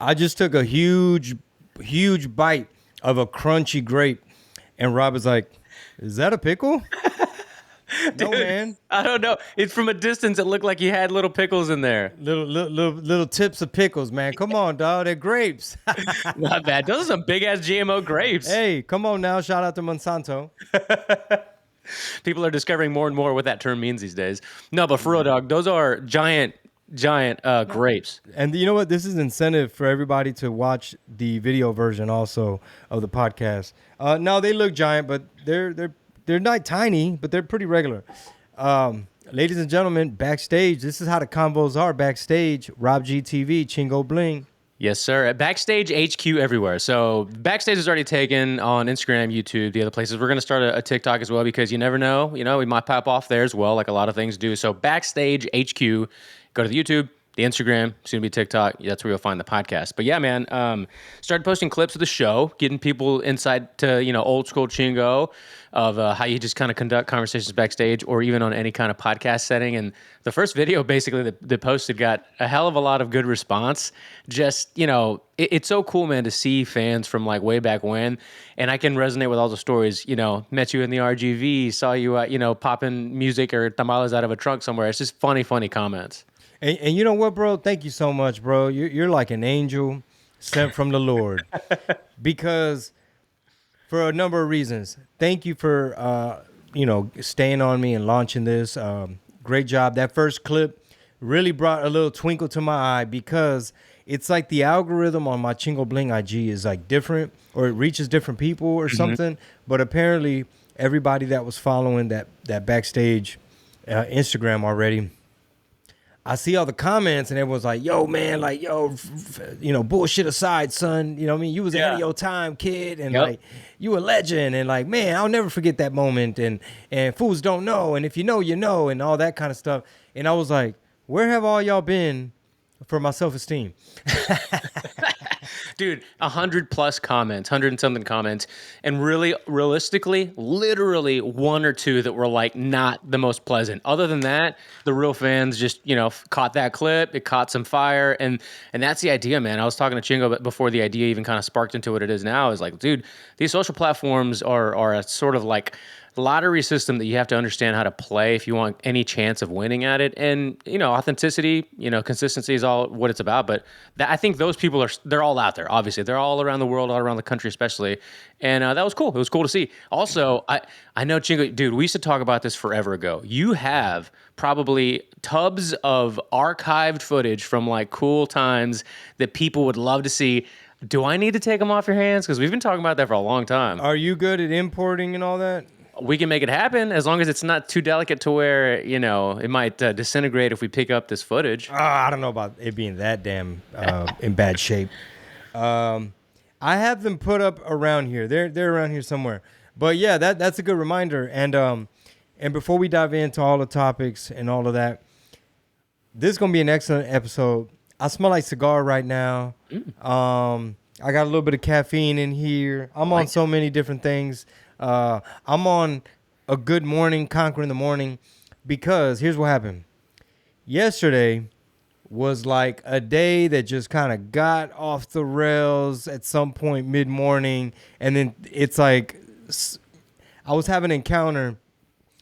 I just took a huge bite of a crunchy grape, and Rob was like, "Is that a pickle?" No, Dude, man. I don't know. It's from a distance. It looked like you had little pickles in there. Little tips of pickles, man. Come on, dog. They're grapes. Not bad. Those are some big ass GMO grapes. Hey, come on now. Shout out to Monsanto. People are discovering more and more what that term means these days. No, but for real, dog, those are giant grapes. And you know what? This is incentive for everybody to watch the video version also of the podcast. No, they look giant, but they're not tiny, but they're pretty regular. Ladies and gentlemen, backstage. This is how the combos are backstage. Rob GTV, Chingo Bling. Yes, sir. At Backstage HQ everywhere. So Backstage is already taken on Instagram, YouTube, the other places. We're going to start a TikTok as well because you never know. You know, we might pop off there as well, like a lot of things do. So Backstage HQ, go to the YouTube, the Instagram, soon to be TikTok. That's where you'll find the podcast. But yeah, man, started posting clips of the show, getting people inside to, old school Chingo of how you just kind of conduct conversations backstage or even on any kind of podcast setting. And the first video basically that posted got a hell of a lot of good response. Just, it's so cool, man, to see fans from like way back when. And I can resonate with all the stories, met you in the RGV, saw you, popping music or tamales out of a trunk somewhere. It's just funny comments. And you know what, bro? Thank you so much, bro. You're like an angel sent from the Lord. Because for a number of reasons. Thank you for, staying on me and launching this. Great job. That first clip really brought a little twinkle to my eye because it's like the algorithm on my Chingo Bling IG is like different or it reaches different people or something. But apparently everybody that was following that backstage Instagram already, I see all the comments and everyone's like, yo, man, like, yo, bullshit aside, son. You know what I mean? You was ahead of your time, kid. And like, you a legend. And like, man, I'll never forget that moment. And fools don't know. And if you know, you know, and all that kind of stuff. And I was like, where have all y'all been for my self-esteem? Dude, 100+ comments, 100 and something comments, and really, realistically, literally one or two that were like not the most pleasant. Other than that, the real fans just caught that clip, it caught some fire, and that's the idea, man. I was talking to Chingo before the idea even kind of sparked into what it is now. Is like, dude, these social platforms are a sort of like lottery system that you have to understand how to play if you want any chance of winning at it. And authenticity, consistency is all what it's about. But I think those people they're all out there. Obviously, they're all around the world, all around the country, especially. And that was cool. It was cool to see. Also, I know, Chingo, dude, we used to talk about this forever ago. You have probably tubs of archived footage from like cool times that people would love to see. Do I need to take them off your hands? Because we've been talking about that for a long time. Are you good at importing and all that? We can make it happen as long as it's not too delicate to where, it might disintegrate if we pick up this footage. I don't know about it being that damn in bad shape. I have them put up around here. They're around here somewhere. But yeah, that's a good reminder. And before we dive into all the topics and all of that, this is going to be an excellent episode. I smell like cigar right now. I got a little bit of caffeine in here. I'm on so many different things. I'm on a good morning, conquering the morning, because here's what happened. Yesterday was like a day that just kind of got off the rails at some point mid-morning. And then it's like I was having an encounter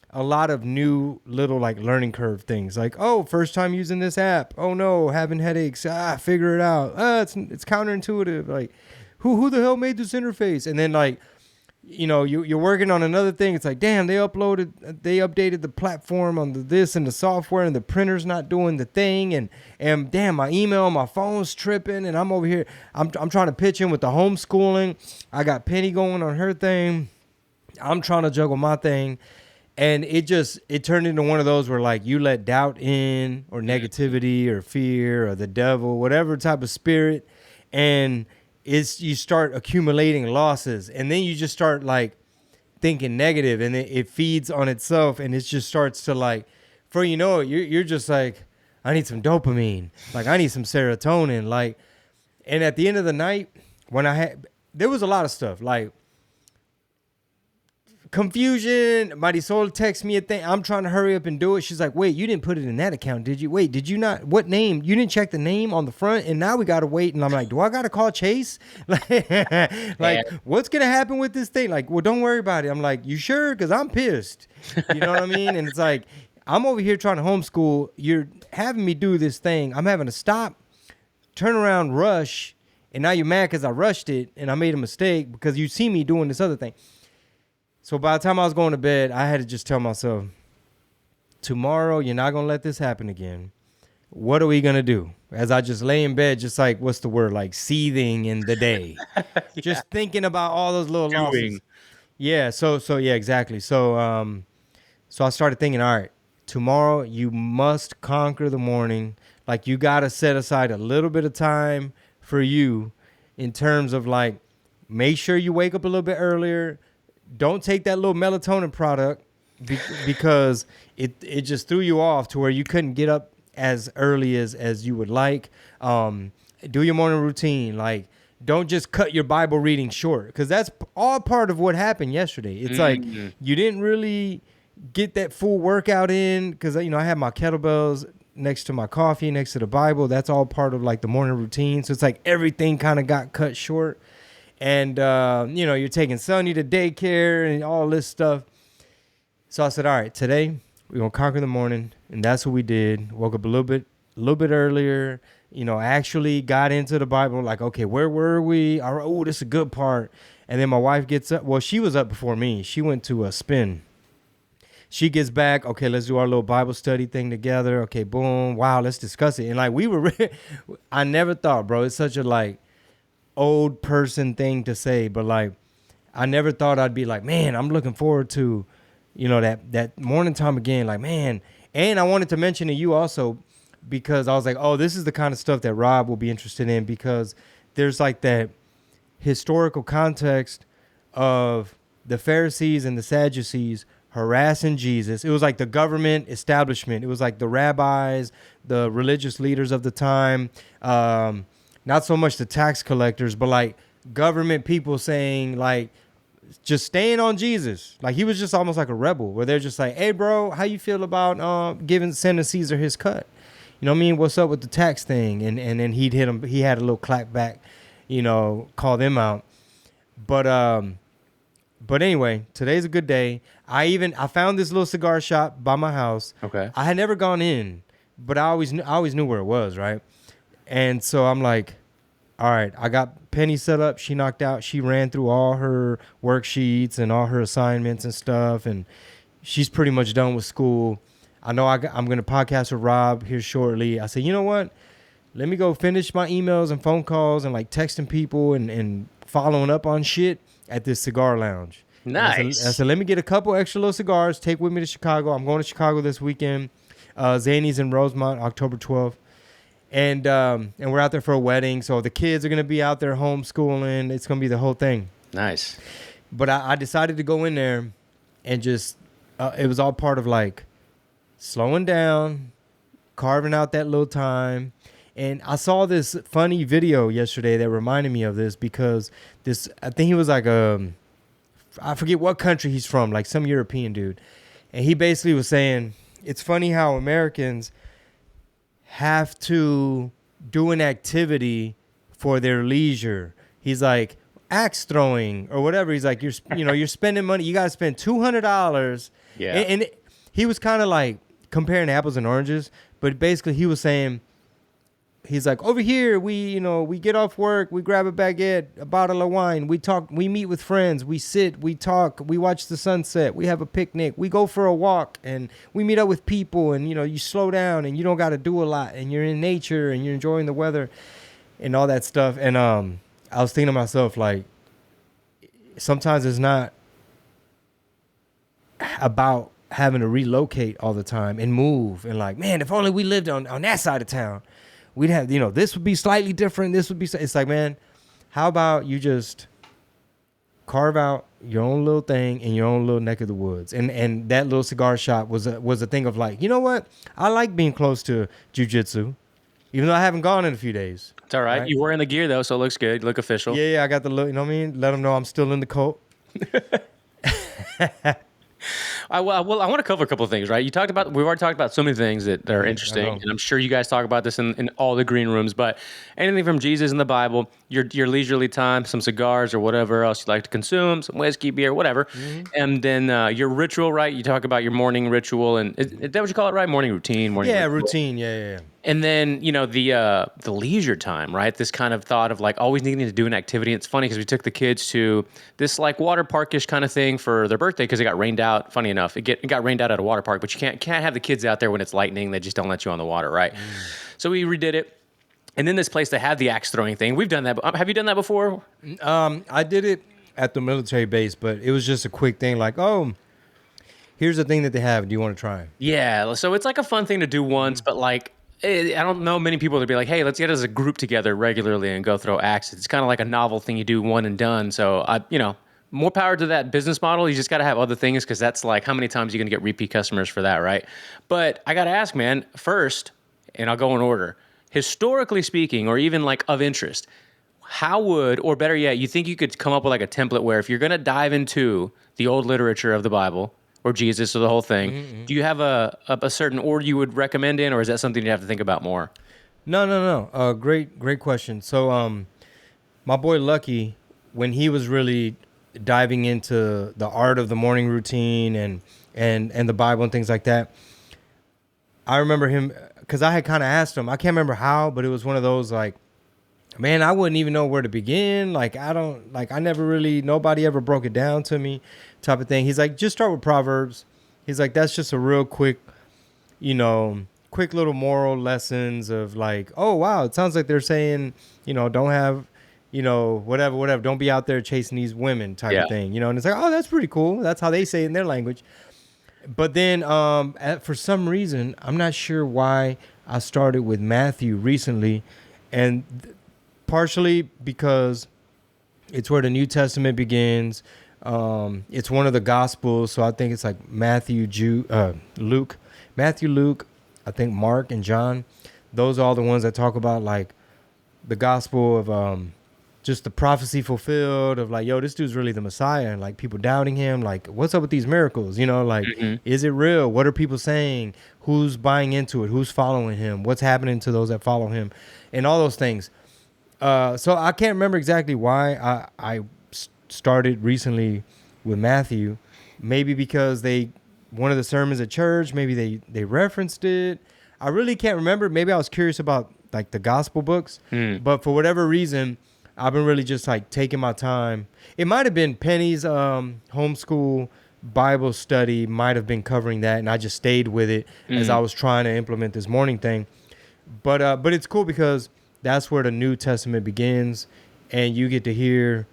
a lot of new little like learning curve things like, oh, first time using this app. Oh no, having headaches. Figure it out. It's counterintuitive. Like who the hell made this interface? And then like, you're working on another thing. It's like, damn, they updated the platform on this and the software and the printer's not doing the thing. And damn, my email, my phone's tripping. And I'm over here. I'm trying to pitch in with the homeschooling. I got Penny going on her thing. I'm trying to juggle my thing. And it turned into one of those where like you let doubt in or negativity or fear or the devil, whatever type of spirit. And you start accumulating losses, and then you just start like thinking negative, and it feeds on itself, and it just starts to like, before you know it, you're just like, I need some dopamine, like I need some serotonin, like. And at the end of the night, there was a lot of stuff like confusion. Marisol texts me a thing. I'm trying to hurry up and do it. She's like, wait, you didn't put it in that account, did you? Wait, did you not? What name? You didn't check the name on the front, and now we got to wait. And I'm like, do I got to call Chase? Like, what's going to happen with this thing? Like, well, don't worry about it. I'm like, you sure? Because I'm pissed. You know what I mean? And it's like, I'm over here trying to homeschool. You're having me do this thing. I'm having to stop, turn around, rush. And now you're mad because I rushed it and I made a mistake because you see me doing this other thing. So by the time I was going to bed, I had to just tell myself, tomorrow, you're not going to let this happen again. What are we going to do? As I just lay in bed, just like, what's the word? Like seething in the day. Yeah. Just thinking about all those little losses. Yeah. So yeah, exactly. So I started thinking, all right, tomorrow you must conquer the morning. Like you got to set aside a little bit of time for you in terms of like, make sure you wake up a little bit earlier. Don't take that little melatonin product because it just threw you off to where you couldn't get up as early as you would like. Do your morning routine. Like, don't just cut your Bible reading short because that's all part of what happened yesterday. It's like you didn't really get that full workout in because, you know, I had my kettlebells next to my coffee, next to the Bible. That's all part of like the morning routine. So it's like everything kind of got cut short. And, you know, you're taking Sonny to daycare and all this stuff. So I said, all right, today we're going to conquer the morning. And that's what we did. Woke up a little bit earlier, you know, actually got into the Bible. Like, okay, where were we? All right, oh, this is a good part. And then my wife gets up. Well, she was up before me. She went to a spin. She gets back. Okay, let's do our little Bible study thing together. Okay, boom. Wow, let's discuss it. And like I never thought, bro, it's such a like, old person thing to say, but like I never thought I'd be like, man, I'm looking forward to, you know, that morning time again, like, man. And I wanted to mention to you also because I was like, oh, this is the kind of stuff that Rob will be interested in because there's like that historical context of the Pharisees and the Sadducees harassing Jesus. It was like the government establishment. It was like the rabbis, the religious leaders of the time, not so much the tax collectors, but like government people saying like, just staying on Jesus. Like he was just almost like a rebel where they're just like, hey bro, how you feel about sending Caesar his cut? You know what I mean? What's up with the tax thing? And then he'd hit him. He had a little clap back, you know, call them out. But anyway, today's a good day. I found this little cigar shop by my house. Okay. I had never gone in, but I always knew where it was, right? And so I'm like, all right, I got Penny set up. She knocked out. She ran through all her worksheets and all her assignments and stuff. And she's pretty much done with school. I know I'm going to podcast with Rob here shortly. I said, you know what? Let me go finish my emails and phone calls and like texting people and following up on shit at this cigar lounge. Nice. I said, let me get a couple extra little cigars. Take with me to Chicago. I'm going to Chicago this weekend. Zany's in Rosemont, October 12th. And we're out there for a wedding. So the kids are going to be out there homeschooling. It's going to be the whole thing. Nice. But I decided to go in there and just, it was all part of like slowing down, carving out that little time. And I saw this funny video yesterday that reminded me of this because I think he was like I forget what country he's from, like some European dude. And he basically was saying, it's funny how Americans have to do an activity for their leisure. He's like axe throwing or whatever. He's like, you're spending money. You got to spend $200. Yeah. And he was kind of like comparing apples and oranges, but basically he was saying, he's like, over here, we get off work, we grab a baguette, a bottle of wine, we talk, we meet with friends, we sit, we talk, we watch the sunset, we have a picnic, we go for a walk, and we meet up with people, and, you slow down, and you don't got to do a lot, and you're in nature, and you're enjoying the weather, and all that stuff. And I was thinking to myself, like, sometimes it's not about having to relocate all the time and move, and like, man, if only we lived on that side of town, we'd have, this would be slightly different. This would be, it's like, man, how about you just carve out your own little thing in your own little neck of the woods? And that little cigar shop was a thing of like, you know what? I like being close to jiu-jitsu, even though I haven't gone in a few days. It's all right. You're wearing the gear though, so it looks good. You look official. Yeah, I got the look, you know what I mean? Let them know I'm still in the cult. Well, I want to cover a couple of things, right? We've already talked about so many things that are I interesting, know. and I'm sure you guys talk about this in all the green rooms. But anything from Jesus in the Bible, your leisurely time, some cigars or whatever else you like to consume, some whiskey, beer, whatever, and then your ritual, right? You talk about your morning ritual, and is that what you call it, right? Morning routine, morning Yeah, ritual. routine. Yeah. And then, the leisure time, right? This kind of thought of like always needing to do an activity. It's funny because we took the kids to this like water parkish kind of thing for their birthday because it got rained out. Funny enough, it got rained out at a water park, but you can't have the kids out there when it's lightning. They just don't let you on the water, right? So we redid it. And then this place they had the axe throwing thing. We've done that. Have you done that before? I did it at the military base, but it was just a quick thing. Like, oh, here's the thing that they have. Do you want to try it? Yeah, so it's like a fun thing to do once, but like I don't know many people to be like, hey, let's get as a group together regularly and go throw axes. It's kind of like a novel thing you do one and done. So more power to that business model. You just got to have other things because that's like how many times you're gonna get repeat customers for that, right? But I got to ask, man, first, and I'll go in order. Historically speaking, or even like of interest, how would, or better yet, you think you could come up with like a template where if you're going to dive into the old literature of the Bible or Jesus or the whole thing, do you have a certain order you would recommend in, or is that something you have to think about more? No. Great question. So, my boy Lucky, when he was really diving into the art of the morning routine and the Bible and things like that, I remember him because I had kind of asked him. I can't remember how, but it was one of those like, man, I wouldn't even know where to begin. Like, I never really, nobody ever broke it down to me type of thing. He's like, just start with Proverbs. He's like, that's just a real quick, quick little moral lessons of like, oh, wow, it sounds like they're saying, don't have, whatever. Don't be out there chasing these women type Yeah. of thing, and it's like, oh, that's pretty cool. That's how they say it in their language. But then for some reason, I'm not sure why I started with Matthew recently. And partially because it's where the New Testament begins. It's one of the Gospels. So I think it's like Luke, I think Mark and John. Those are all the ones that talk about like the gospel of just the prophecy fulfilled of like, yo, this dude's really the Messiah, and like people doubting him. Like, what's up with these miracles? Like, is it real? What are people saying? Who's buying into it? Who's following him? What's happening to those that follow him? And all those things. So I can't remember exactly why I started recently with Matthew. Maybe because one of the sermons at church, maybe they referenced it. I really can't remember. Maybe I was curious about like the gospel books, but for whatever reason, I've been really just like taking my time. It might have been Penny's homeschool Bible study might have been covering that, and I just stayed with it as I was trying to implement this morning thing. But it's cool because that's where the New Testament begins, and you get to hear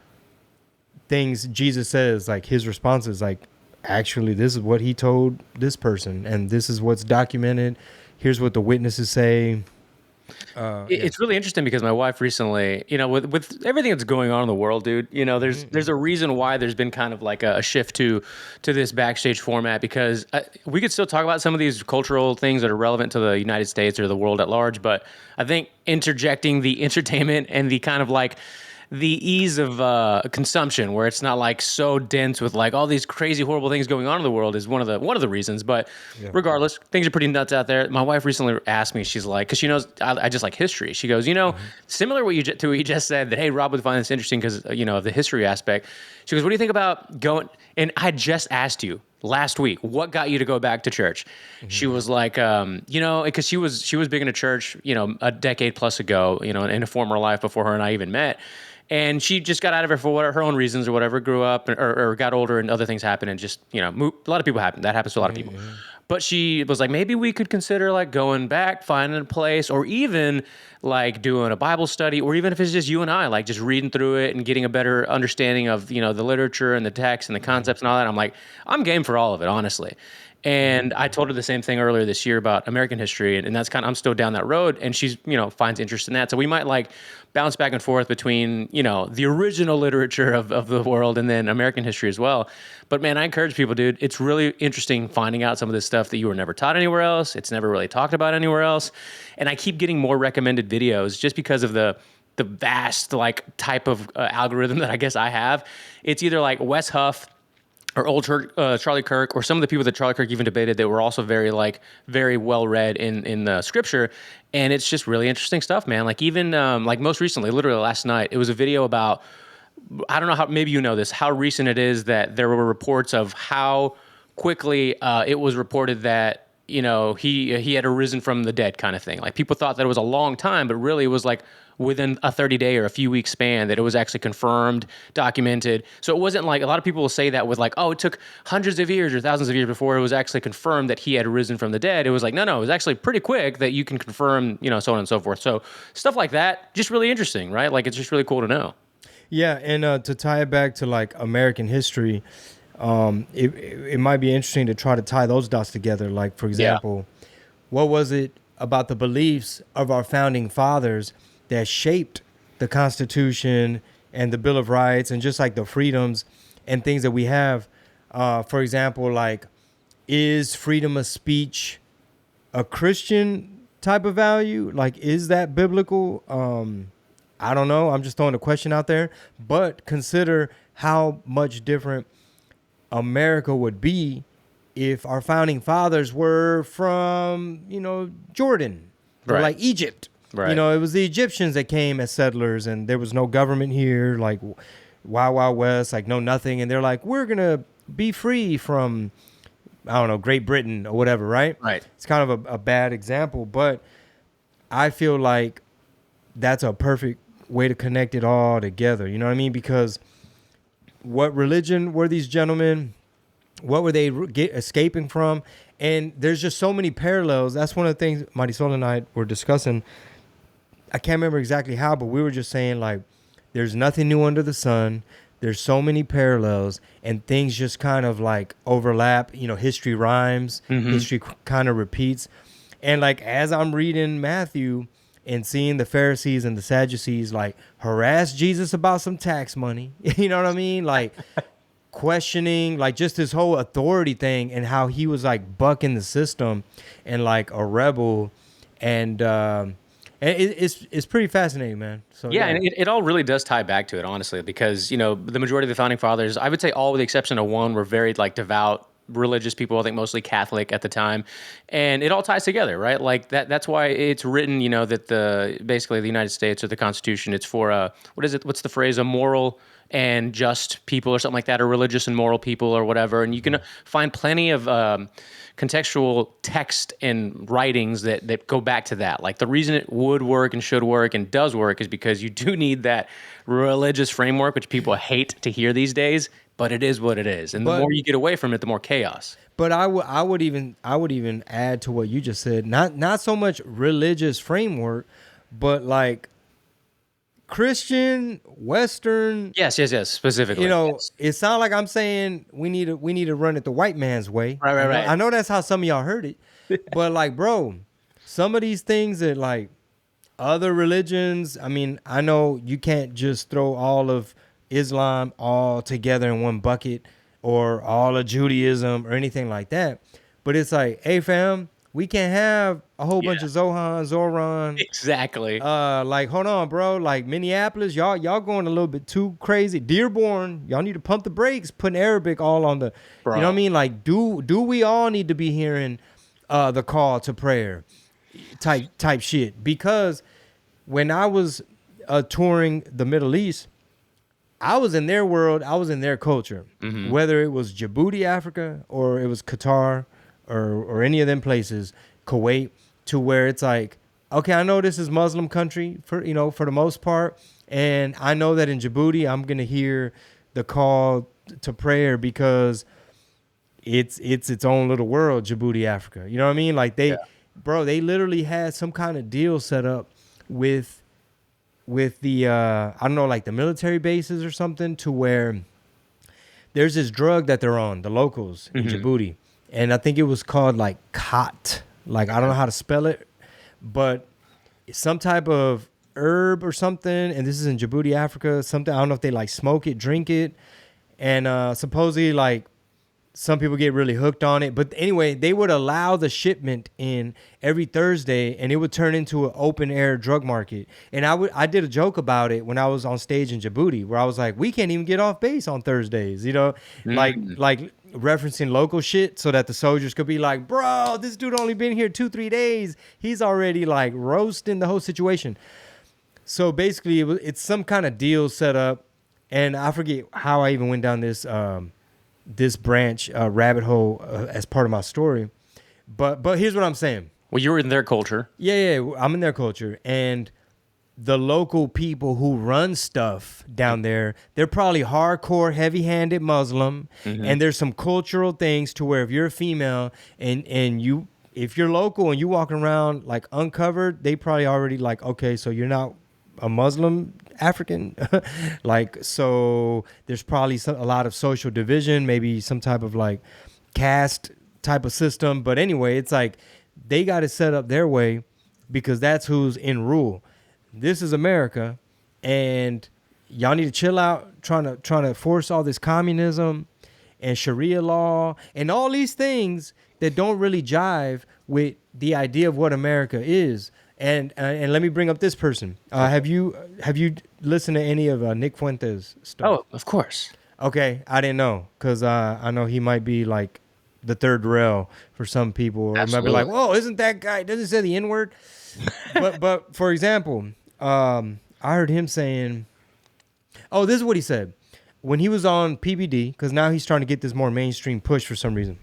things Jesus says, like his responses, like, actually, this is what he told this person, and this is what's documented. Here's what the witnesses say. It's really interesting because my wife recently, with everything that's going on in the world, dude, there's a reason why there's been kind of like a shift to this backstage format because we could still talk about some of these cultural things that are relevant to the United States or the world at large, but I think interjecting the entertainment and the kind of like the ease of consumption, where it's not like so dense with like all these crazy horrible things going on in the world, is one of the reasons. But regardless, things are pretty nuts out there. My wife recently asked me, she's like, because she knows I just like history. She goes, similar to what you just said, that hey, Rob would find this interesting because of the history aspect. She goes, what do you think about going? And I just asked you last week, what got you to go back to church? She was like, because she was big into church, a decade plus ago, in a former life before her and I even met. And she just got out of it for her own reasons or whatever, grew up or got older and other things happened and just, a lot of people happen. That happens to a lot of people. But she was like, maybe we could consider like going back, finding a place, or even like doing a Bible study, or even if it's just you and I, like just reading through it and getting a better understanding of, the literature and the text and the concepts and all that. I'm like, I'm game for all of it, honestly. And I told her the same thing earlier this year about American history, and that's I'm still down that road, and she's, finds interest in that. So we might like bounce back and forth between, the original literature of the world and then American history as well. But man, I encourage people, dude, it's really interesting finding out some of this stuff that you were never taught anywhere else. It's never really talked about anywhere else. And I keep getting more recommended videos just because of the vast like type of algorithm that I guess I have. It's either like Wes Huff, or old Charlie Kirk, or some of the people that Charlie Kirk even debated that were also very well read in the scripture. And it's just really interesting stuff, man. Like even like most recently, literally last night, it was a video about, I don't know how, maybe you know this, how recent it is that there were reports of how quickly it was reported that, he had arisen from the dead kind of thing. Like people thought that it was a long time, but really it was like within a 30-day or a few week span that it was actually confirmed, documented. So it wasn't like, a lot of people will say that with like, oh, it took hundreds of years or thousands of years before it was actually confirmed that he had risen from the dead. It was like, no, it was actually pretty quick that you can confirm, so on and so forth. So stuff like that, just really interesting, right? Like it's just really cool to know. Yeah, and to tie it back to like American history, it might be interesting to try to tie those dots together. Like, for example, what was it about the beliefs of our founding fathers that shaped the Constitution and the Bill of Rights and just like the freedoms and things that we have? For example, like, is freedom of speech a Christian type of value? Like, is that biblical? I don't know. I'm just throwing a question out there. But consider how much different America would be if our founding fathers were from, Jordan or Right. like Egypt. Right. It was the Egyptians that came as settlers, and there was no government here, like Wild Wild West, like no nothing. And they're like, we're going to be free from, I don't know, Great Britain or whatever, right? Right. It's kind of a bad example, but I feel like that's a perfect way to connect it all together. You know what I mean? Because what religion were these gentlemen? What were they escaping from? And there's just so many parallels. That's one of the things Marisol and I were discussing. I can't remember exactly how, but we were just saying, like, there's nothing new under the sun. There's so many parallels, and things just kind of like overlap. History rhymes. Mm-hmm. History kind of repeats. And like, as I'm reading Matthew and seeing the Pharisees and the Sadducees like harass Jesus about some tax money, you know what I mean? Like questioning like just this whole authority thing and how he was like bucking the system and like a rebel. And it's pretty fascinating, man. So yeah, and it all really does tie back to it, honestly, because, the majority of the founding fathers, I would say all with the exception of one, were very like devout religious people, I think mostly Catholic at the time. And it all ties together, right? Like that's why it's written, that basically the United States or the Constitution, it's for what is it? What's the phrase? A moral and just people or something like that, or religious and moral people or whatever. And you can find plenty of contextual text and writings that go back to that. Like the reason it would work and should work and does work is because you do need that religious framework, which people hate to hear these days. But it is what it is, and the more you get away from it, the more chaos. But I would even add to what you just said. Not so much religious framework, but like Christian, Western. Yes, specifically. Yes. It's not like I'm saying we need to run it the white man's way. Right. I know that's how some of y'all heard it, but like, bro, some of these things that like other religions. I mean, I know you can't just throw all of Islam all together in one bucket or all of Judaism or anything like that. But it's like, hey fam, we can't have a whole bunch of Zoran. Exactly. Like, hold on, bro. Like Minneapolis, y'all going a little bit too crazy. Dearborn, y'all need to pump the brakes, putting Arabic all on the, Bro. you know what I mean? Like, do we all need to be hearing the call to prayer type shit? Because when I was touring the Middle East, I was in their world. I was in their culture, whether it was Djibouti, Africa, or it was Qatar or any of them places, Kuwait, to where it's like, okay, I know this is Muslim country for the most part. And I know that in Djibouti, I'm going to hear the call to prayer because it's its own little world, Djibouti, Africa. You know what I mean? Like they literally had some kind of deal set up with the I don't know, like the military bases or something, to where there's this drug that they're on, the locals in Djibouti, and I think it was called like khat. Like I don't know how to spell it, but it's some type of herb or something, and this is in Djibouti, Africa. Something, I don't know if they like smoke it, drink it, and supposedly like some people get really hooked on it. But anyway, they would allow the shipment in every Thursday, and it would turn into an open air drug market. And I did a joke about it when I was on stage in Djibouti, where I was like, we can't even get off base on Thursdays, like referencing local shit so that the soldiers could be like, bro, this dude only been here 2-3 days. He's already like roasting the whole situation. So basically, it's some kind of deal set up, and I forget how I even went down this branch rabbit hole as part of my story. But here's what I'm saying. Well, you were in their culture. Yeah, I'm in their culture, and the local people who run stuff down there, they're probably hardcore, heavy-handed Muslim, and there's some cultural things to where if you're a female and you, if you're local and you walking around like uncovered, they probably already like, okay, so you're not a Muslim African. Like, so there's probably a lot of social division, maybe some type of like caste type of system. But anyway, it's like they got it set up their way because that's who's in rule. This is America, and y'all need to chill out trying to force all this communism and Sharia law and all these things that don't really jive with the idea of what America is. And let me bring up this person. Have you listened to any of Nick Fuentes' stuff? Oh, of course. Okay, I didn't know because I know he might be like the third rail for some people, or might be like, "Whoa, isn't that guy? Doesn't he say the N-word?" but for example, I heard him saying, "Oh, this is what he said when he was on PBD," because now he's trying to get this more mainstream push for some reason.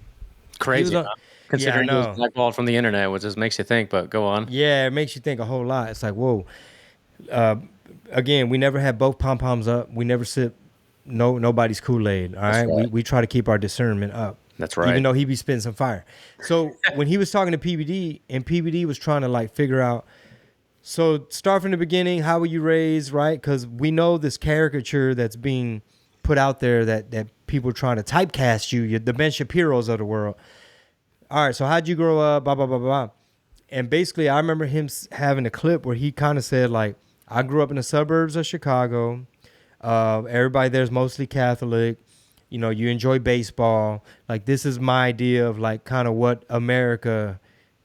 Crazy. Considering he was blackballed from the internet, which just makes you think, but go on. Yeah, it makes you think a whole lot. It's like, whoa. Again, we never had both pom-poms up. We never sip nobody's Kool-Aid, all right? We try to keep our discernment up. That's right. Even though he be spitting some fire. So when he was talking to PBD, and PBD was trying to like figure out, so start from the beginning, how were you raised, right? Because we know this caricature that's being put out there that people are trying to typecast you, the Ben Shapiro's of the world. All right, so how'd you grow up, blah, blah, blah, blah. And basically, I remember him having a clip where he kind of said, like, I grew up in the suburbs of Chicago. Everybody there's mostly Catholic. You know, you enjoy baseball. Like, this is my idea of, like, kind of what America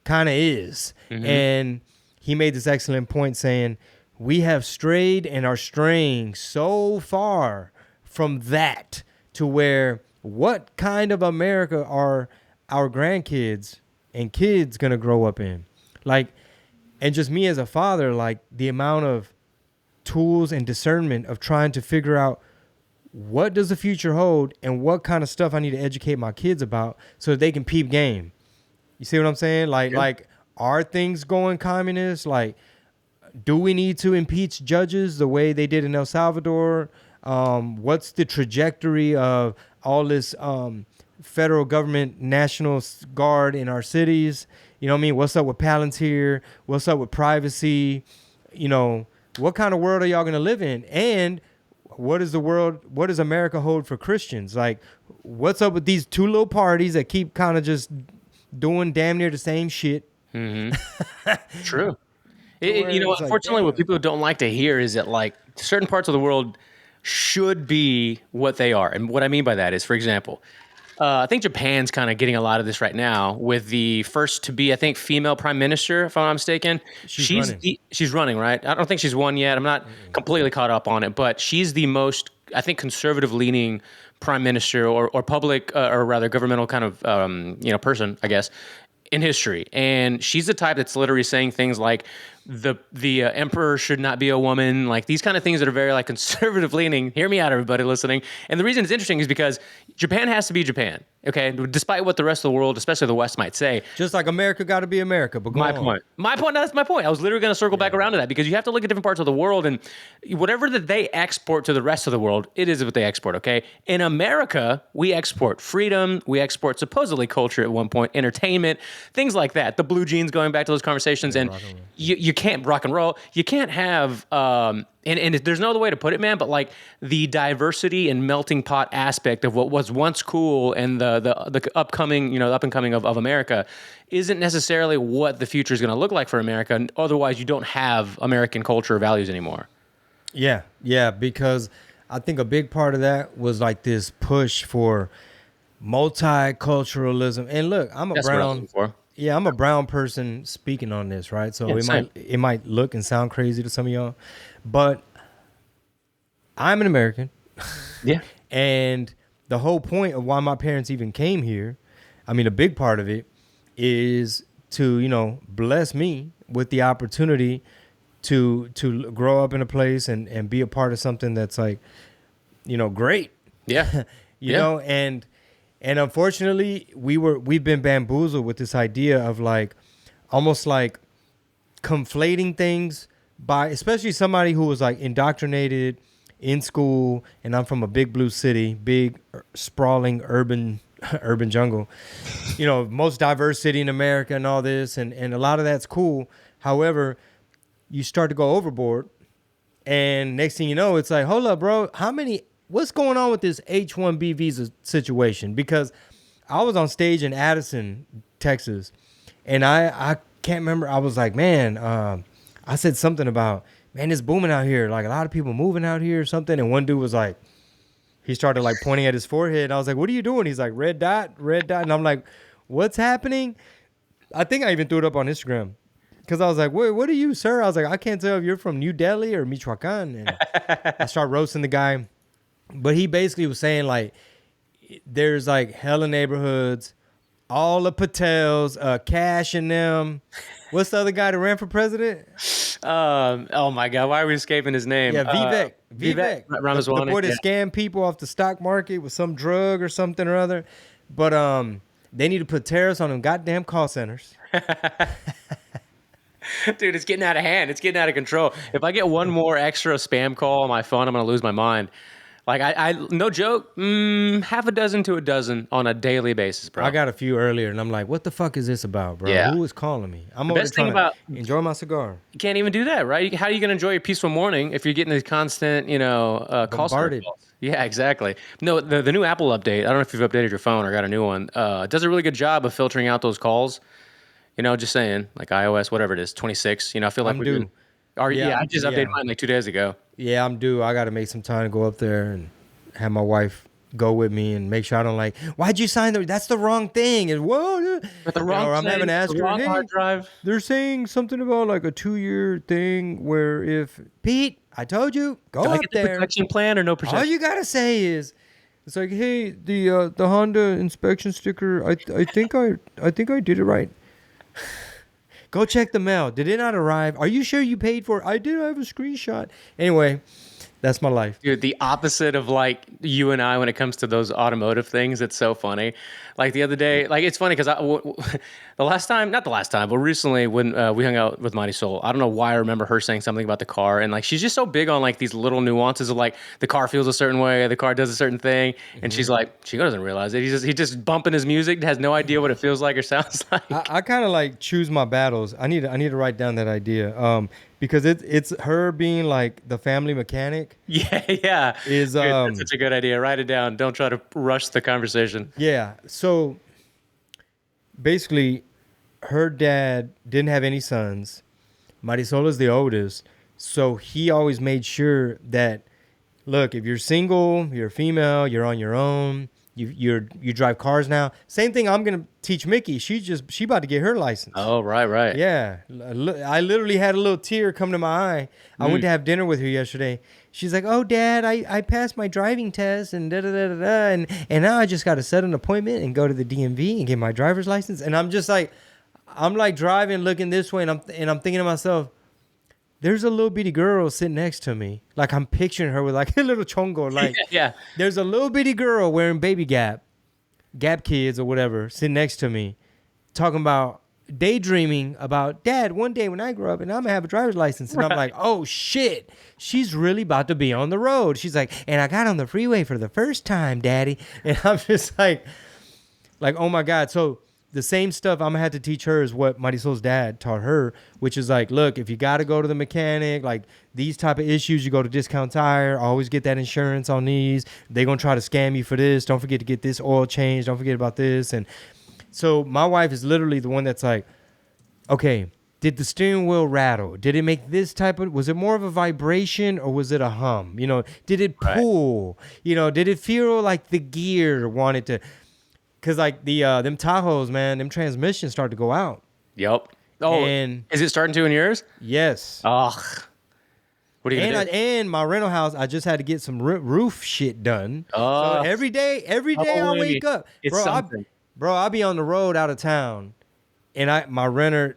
kind of is. Mm-hmm. And he made this excellent point saying, we have strayed and are straying so far from that to where what kind of America are our grandkids and kids gonna grow up in? Like, and just me as a father, like the amount of tools and discernment of trying to figure out what does the future hold and what kind of stuff I need to educate my kids about so that they can peep game. You see what I'm saying? Like, are things going communist? Like, do we need to impeach judges the way they did in El Salvador? What's the trajectory of all this federal government National Guard in our cities? You know what I mean? What's up with Palantir? What's up with privacy? You know, what kind of world are y'all going to live in? And what does America hold for Christians? Like, what's up with these two little parties that keep kind of just doing damn near the same shit? Mm-hmm. True. Unfortunately, what people don't like to hear is that, like, certain parts of the world should be what they are. And what I mean by that is, for example, I think Japan's kind of getting a lot of this right now with the first to be, I think, female prime minister, if I'm not mistaken. She's running, right? I don't think she's won yet. I'm not completely caught up on it, but she's the most, I think, conservative-leaning prime minister or public, or rather governmental kind of, person, I guess, in history. And she's the type that's literally saying things like the emperor should not be a woman, like these kind of things that are very like conservative leaning. Hear me out, everybody listening. And the reason it's interesting is because Japan has to be Japan, okay? Despite what the rest of the world, especially the West, might say. Just like America got to be America, but my point. That's my point. I was literally going to circle back around to that because you have to look at different parts of the world, and whatever that they export to the rest of the world, it is what they export, okay? In America, we export freedom, we export supposedly culture at one point, entertainment, things like that. The blue jeans, going back to those conversations, and you can't rock and roll. You can't have, and there's no other way to put it, man, but like the diversity and melting pot aspect of what was once cool and the upcoming, up and coming of America isn't necessarily what the future is going to look like for America. And otherwise, you don't have American culture or values anymore. Yeah, because I think a big part of that was like this push for multiculturalism. And look, I'm a That's what I was looking brown. for. Yeah, I'm a brown person speaking on this, right? So Yeah, same. it might look and sound crazy to some of y'all, but I'm an American, Yeah. and the whole point of why my parents even came here, I mean, a big part of it is to, bless me with the opportunity to grow up in a place and be a part of something that's like, great. Yeah. you Yeah. know, and unfortunately we've been bamboozled with this idea of like almost like conflating things by, especially somebody who was like indoctrinated in school, and I'm from a big blue city, big sprawling urban urban jungle, most diverse city in America and all this, and a lot of that's cool. However, you start to go overboard, and next thing you know, it's like, hold up, bro, what's going on with this H-1B visa situation? Because I was on stage in Addison, Texas, and I can't remember. I was like, man, I said something about, man, it's booming out here. Like a lot of people moving out here or something. And one dude was like, he started like pointing at his forehead. I was like, what are you doing? He's like, red dot, red dot. And I'm like, what's happening? I think I even threw it up on Instagram. Because I was like, what are you, sir? I was like, I can't tell if you're from New Delhi or Michoacan. And I started roasting the guy. But he basically was saying, like, there's like hella neighborhoods, all the Patels, Cash and them. What's the other guy that ran for president? Oh my God, why are we escaping his name? Yeah, Vivek. Vivek The Ramaswamy. boy that Yeah. scammed people off the stock market with some drug or something or other. But they need to put tariffs on them goddamn call centers. Dude, it's getting out of hand. It's getting out of control. If I get one more extra spam call on my phone, I'm gonna lose my mind. Like I no joke, half a dozen to a dozen on a daily basis, bro. I got a few earlier, and I'm like, what the fuck is this about, bro? Yeah. Who is calling me? I'm over there best thing trying about- to enjoy my cigar. You can't even do that, right? How are you gonna enjoy your peaceful morning if you're getting these constant, call center Bombarded. calls? Yeah, exactly. No, the new Apple update. I don't know if you've updated your phone or got a new one. It does a really good job of filtering out those calls. Just saying, like iOS, whatever it is, 26. I feel like I'm we're due. doing. I just updated yeah. mine like 2 days ago. Yeah, I'm due. I got to make some time to go up there and have my wife go with me and make sure I don't like, why'd you sign that's the wrong thing? And whoa, But the wrong. or I'm having to ask the her, wrong hey, hard drive. they're saying something about like a 2-year thing where if Pete, I told you, go Do I up get the there. protection plan or no All protection? you gotta say is, it's like, hey, the Honda inspection sticker. I think I did it right. Go check the mail. Did it not arrive? Are you sure you paid for it? I did. I have a screenshot. Anyway, that's my life. Dude, the opposite of like you and I when it comes to those automotive things. It's so funny. Like the other day, like it's funny because not the last time, but recently when we hung out with Mighty Soul, I don't know why I remember her saying something about the car, and like she's just so big on like these little nuances of like the car feels a certain way, the car does a certain thing, and she's like, Chingo doesn't realize it. He's just bumping his music, has no idea what it feels like or sounds like. I kind of like choose my battles. I need to write down that idea. Because it's her being like the family mechanic. Yeah. Is Dude, that's such a good idea. Write it down. Don't try to rush the conversation. Yeah. So basically, her dad didn't have any sons. Marisol is the oldest. So he always made sure that, look, if you're single, you're a female, you're on your own, you drive cars now. Same thing I'm going to teach Mickey. She about to get her license. Oh, right. Yeah. I literally had a little tear come to my eye. I went to have dinner with her yesterday. She's like, oh, Dad, I passed my driving test and da-da-da-da-da. And now I just got to set an appointment and go to the DMV and get my driver's license. And I'm just like, I'm like driving, looking this way, and I'm thinking to myself, there's a little bitty girl sitting next to me. Like I'm picturing her with like a little chongo. Like Yeah. there's a little bitty girl wearing baby Gap kids or whatever, sitting next to me, talking about daydreaming about, Dad, one day when I grow up and I'm gonna have a driver's license. And I'm like, oh shit, she's really about to be on the road. She's like, and I got on the freeway for the first time, Daddy. And I'm just like, oh my God. So the same stuff I'm gonna have to teach her is what Marisol's dad taught her, which is like, look, if you got to go to the mechanic, like these type of issues, you go to Discount Tire, always get that insurance on these. They're gonna try to scam you for this. Don't forget to get this oil changed. Don't forget about this. And so my wife is literally the one that's like, okay, did the steering wheel rattle? Did it make this type of, was it more of a vibration or was it a hum? Did it pull? Did it feel like the gear wanted to? Cause like the them Tahoes, man, them transmissions start to go out. Yep. Oh, And is it starting to in yours? yes. Ugh. What are you gonna do? And my rental house, I just had to get some roof shit done. So every day I wake up, It's something. I'll be on the road out of town, and my renter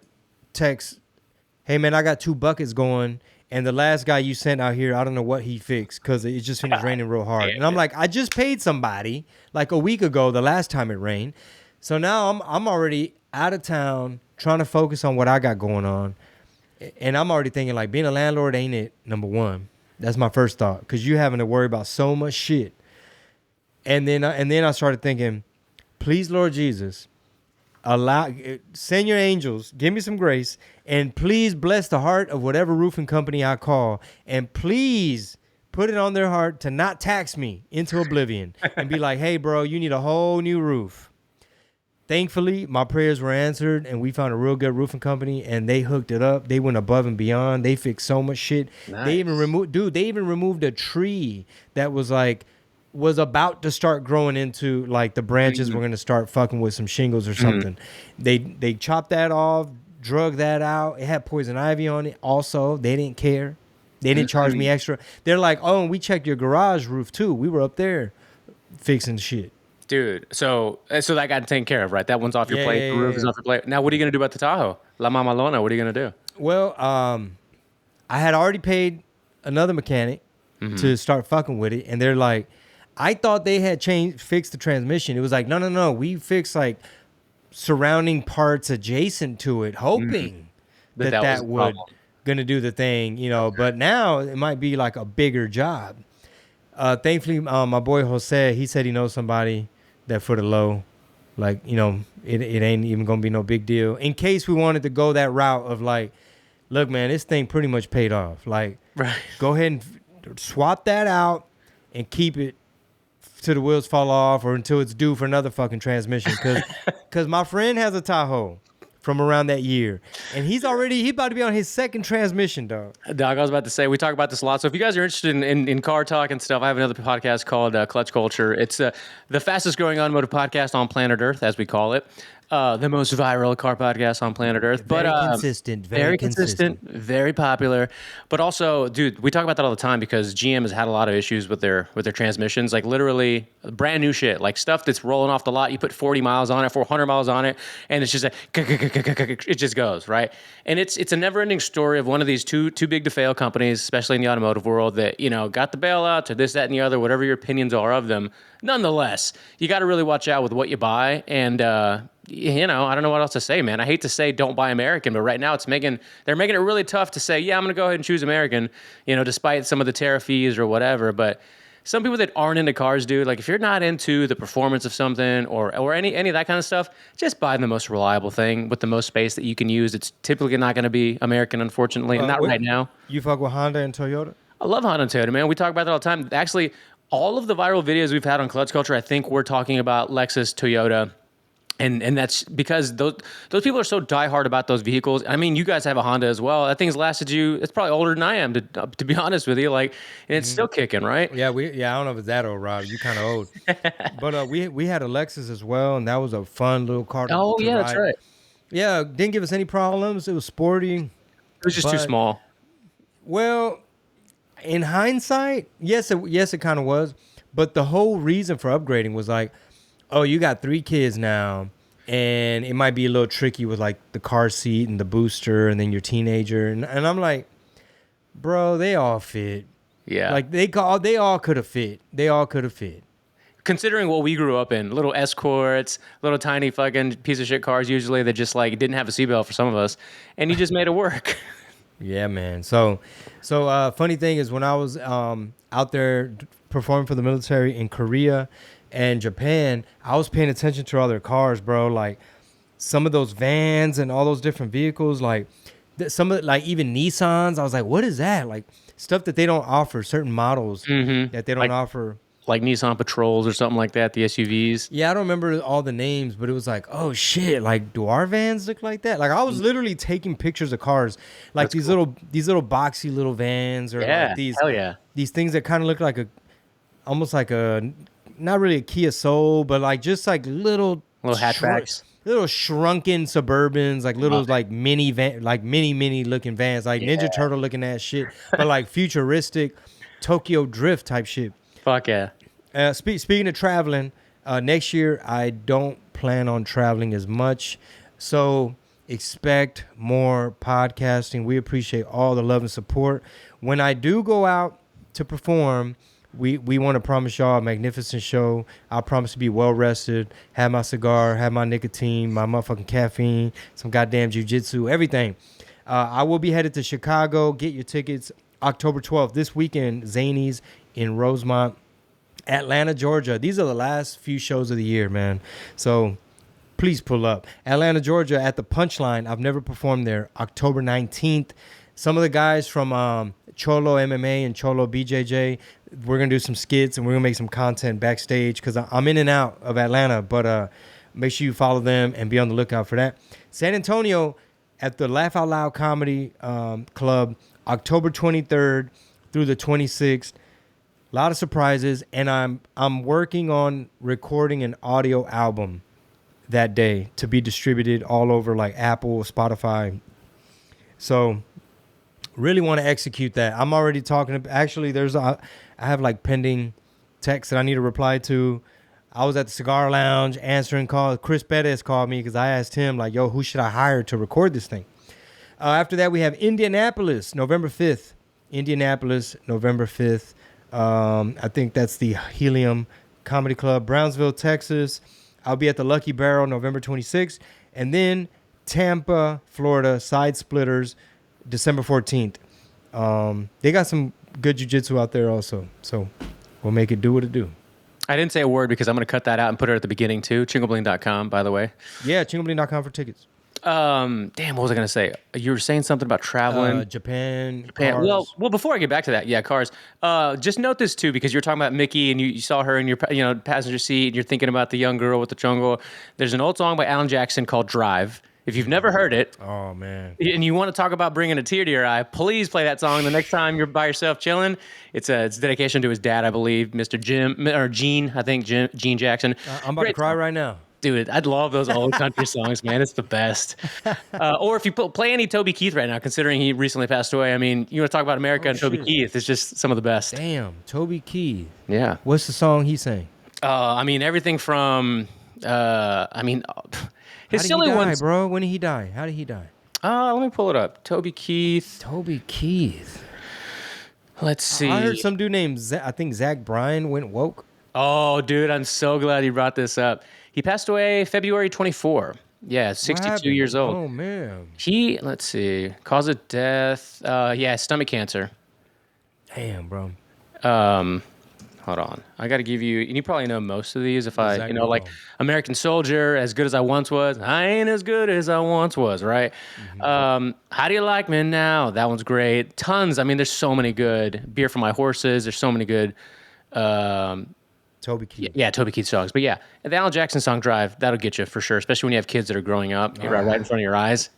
texts, "Hey man, I got 2 buckets going, and the last guy you sent out here, I don't know what he fixed because it just finished raining real hard." And I'm like, I just paid somebody like a week ago, the last time it rained. So now I'm already out of town trying to focus on what I got going on. And I'm already thinking, like, being a landlord ain't it, number one. That's my first thought, because you having to worry about so much shit. And then I started thinking, please, Lord Jesus, send your angels, give me some grace, and please bless the heart of whatever roofing company I call, and please put it on their heart to not tax me into oblivion and be like, hey, bro, you need a whole new roof. Thankfully, my prayers were answered, and we found a real good roofing company, and they hooked it up. They went above and beyond. They fixed so much shit. Nice. They even removed a tree that was about to start growing into, like, the branches were going to start fucking with some shingles or something. They chopped that off, drug that out. It had poison ivy on it. Also, they didn't care. They didn't charge me extra. They're like, oh, and we checked your garage roof too. We were up there fixing shit. Dude, so that got taken care of, right? That one's off your plate. The roof is off your plate. Now, what are you going to do about the Tahoe? La Mamalona, what are you going to do? Well, I had already paid another mechanic to start fucking with it. And they're like, I thought they had fixed the transmission. It was like, no. We fixed like surrounding parts adjacent to it, hoping that would going to do the thing, you know. But now it might be like a bigger job. Thankfully, my boy Jose, he said he knows somebody that for the low, like, you know, it ain't even gonna be no big deal. In case we wanted to go that route of like, look, man, this thing pretty much paid off. Like, go ahead and swap that out and keep it till the wheels fall off or until it's due for another fucking transmission. Cause my friend has a Tahoe from around that year, and he's about to be on his second transmission, dog. Dog, I was about to say, we talk about this a lot. So if you guys are interested in car talk and stuff, I have another podcast called Clutch Culture. It's the fastest growing automotive podcast on planet Earth, as we call it. The most viral car podcast on planet Earth. Very consistent. Very consistent. Very popular. But also, dude, we talk about that all the time because GM has had a lot of issues with their transmissions. Like literally brand new shit. Like stuff that's rolling off the lot. You put 40 miles on it, 400 miles on it, and it's just like, it just goes, right? And it's a never-ending story of one of these too big to fail companies, especially in the automotive world, that, you know, got the bailout to this, that, and the other, whatever your opinions are of them. Nonetheless, you got to really watch out with what you buy. And, you know, I don't know what else to say, man. I hate to say don't buy American, but right now they're making it really tough to say, yeah, I'm going to go ahead and choose American, you know, despite some of the tariff fees or whatever. But some people that aren't into cars, dude, like if you're not into the performance of something or any of that kind of stuff, just buy the most reliable thing with the most space that you can use. It's typically not going to be American, unfortunately, not right now. You fuck with Honda and Toyota? I love Honda and Toyota, man. We talk about that all the time. Actually, all of the viral videos we've had on Clutch Culture, I think we're talking about Lexus, Toyota. And that's because those people are so diehard about those vehicles. I mean, you guys have a Honda as well. That thing's lasted you. It's probably older than I am, to be honest with you. Like, and it's still kicking, right? Yeah, I don't know if it's that old, Rob. You kind of old. But we had a Lexus as well, and that was a fun little car. To yeah, ride. That's right. Yeah, didn't give us any problems. It was sporty. It was just too small. Well, in hindsight, yes, it kind of was. But the whole reason for upgrading was like, oh, you got 3 kids now, and it might be a little tricky with like the car seat and the booster and then your teenager. And I'm like, bro, they all fit. Yeah. Like they all could have fit. They all could have fit. Considering what we grew up in, little Escorts, little tiny fucking piece of shit cars usually that just like didn't have a seatbelt for some of us, and you just made it work. Yeah, man. So funny thing is when I was out there performing for the military in Korea and Japan, I was paying attention to other cars, bro. Like some of those vans and all those different vehicles, like some of like even Nissans. I was like, what is that? Like stuff that they don't offer, certain models that they don't offer. Like Nissan Patrols or something like that, the SUVs. Yeah, I don't remember all the names, but it was like, oh shit, like do our vans look like that? Like I was literally taking pictures of cars, like these little boxy little vans, or like these things that kind of look like almost like a not really a Kia Soul, but like just like Little hatchbacks. little shrunken Suburbans, like little Love it. like mini van, like mini looking vans, like Yeah. Ninja Turtle looking at shit, but like futuristic Tokyo Drift type shit. Fuck yeah. Speaking of traveling, next year I don't plan on traveling as much, so expect more podcasting. We appreciate all the love and support. When I do go out to perform, we want to promise y'all a magnificent show. I promise to be well rested, have my cigar, have my nicotine, my motherfucking caffeine, some goddamn jujitsu, everything. I will be headed to Chicago. Get your tickets October 12th this weekend. Zanies in Rosemont. Atlanta, Georgia. These are the last few shows of the year, man. So please pull up. Atlanta, Georgia at the Punchline. I've never performed there. October 19th. Some of the guys from Cholo MMA and Cholo BJJ, we're going to do some skits and we're going to make some content backstage because I'm in and out of Atlanta. But make sure you follow them and be on the lookout for that. San Antonio at the Laugh Out Loud Comedy Club, October 23rd through the 26th. A lot of surprises, and I'm working on recording an audio album that day to be distributed all over like Apple, Spotify. So really want to execute that. I'm already talking. Actually, I have like pending texts that I need to reply to. I was at the Cigar Lounge answering calls. Chris Perez called me because I asked him like, yo, who should I hire to record this thing? After that, we have Indianapolis, November 5th. Indianapolis, November 5th. I think that's the Helium Comedy Club. Brownsville, Texas. I'll be at the Lucky Barrel November 26th. And then Tampa, Florida, Side Splitters, December 14th. They got some good jiu-jitsu out there also. So we'll make it do what it do. I didn't say a word because I'm going to cut that out and put it at the beginning too. ChingoBling.com, by the way. Yeah, ChingoBling.com for tickets. Damn, what was I going to say? You were saying something about traveling. Japan. Well, before I get back to that, yeah, cars. Just note this too, because you're talking about Mickey and you saw her in your passenger seat and you're thinking about the young girl with the chongo. There's an old song by Alan Jackson called Drive. If you've never heard it, oh man, and you want to talk about bringing a tear to your eye, please play that song the next time you're by yourself chilling. It's dedication to his dad, I believe, Mr. Gene, I think Gene Jackson. I'm about to cry right now. Dude, I'd love those old country songs, man. It's the best. Or if you play any Toby Keith right now, considering he recently passed away. I mean, you want to talk about America and Toby Keith. It's just some of the best. Damn, Toby Keith. Yeah. What's the song he sang? I mean, everything from, his silly die, ones. Bro? When did he die? How did he die? Let me pull it up. Toby Keith. Toby Keith. Let's see. I heard some dude named, I think Zach Bryan went woke. Oh, dude, I'm so glad you brought this up. He passed away February 24. Yeah, 62 years old. Oh, man. Let's see, cause of death. Stomach cancer. Damn, bro. Hold on. I got to give you, and you probably know most of these. If exactly. Like American Soldier, As Good As I Once Was. I ain't as good as I once was, right? Mm-hmm. How Do You Like Me Now? That one's great. Tons. I mean, there's so many good. Beer for My Horses. There's so many good. Toby Keith. Yeah, Toby Keith songs. But yeah, the Alan Jackson song Drive, that'll get you for sure, especially when you have kids that are growing up right in front of your eyes.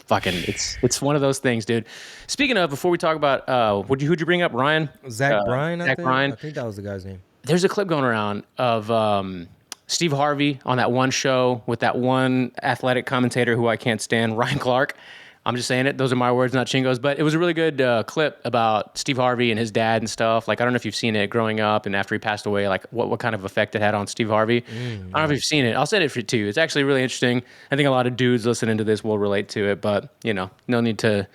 It's one of those things, dude. Speaking of, before we talk about, who'd you bring up, Ryan? Zach Bryan, Zach Bryan. I think that was the guy's name. There's a clip going around of Steve Harvey on that one show with that one athletic commentator who I can't stand, Ryan Clark. I'm just saying it. Those are my words, not Chingo's. But it was a really good clip about Steve Harvey and his dad and stuff. Like, I don't know if you've seen it growing up and after he passed away, like what kind of effect it had on Steve Harvey. I don't know if you've seen it. I'll send it to you. It's actually really interesting. I think a lot of dudes listening to this will relate to it, but, no need to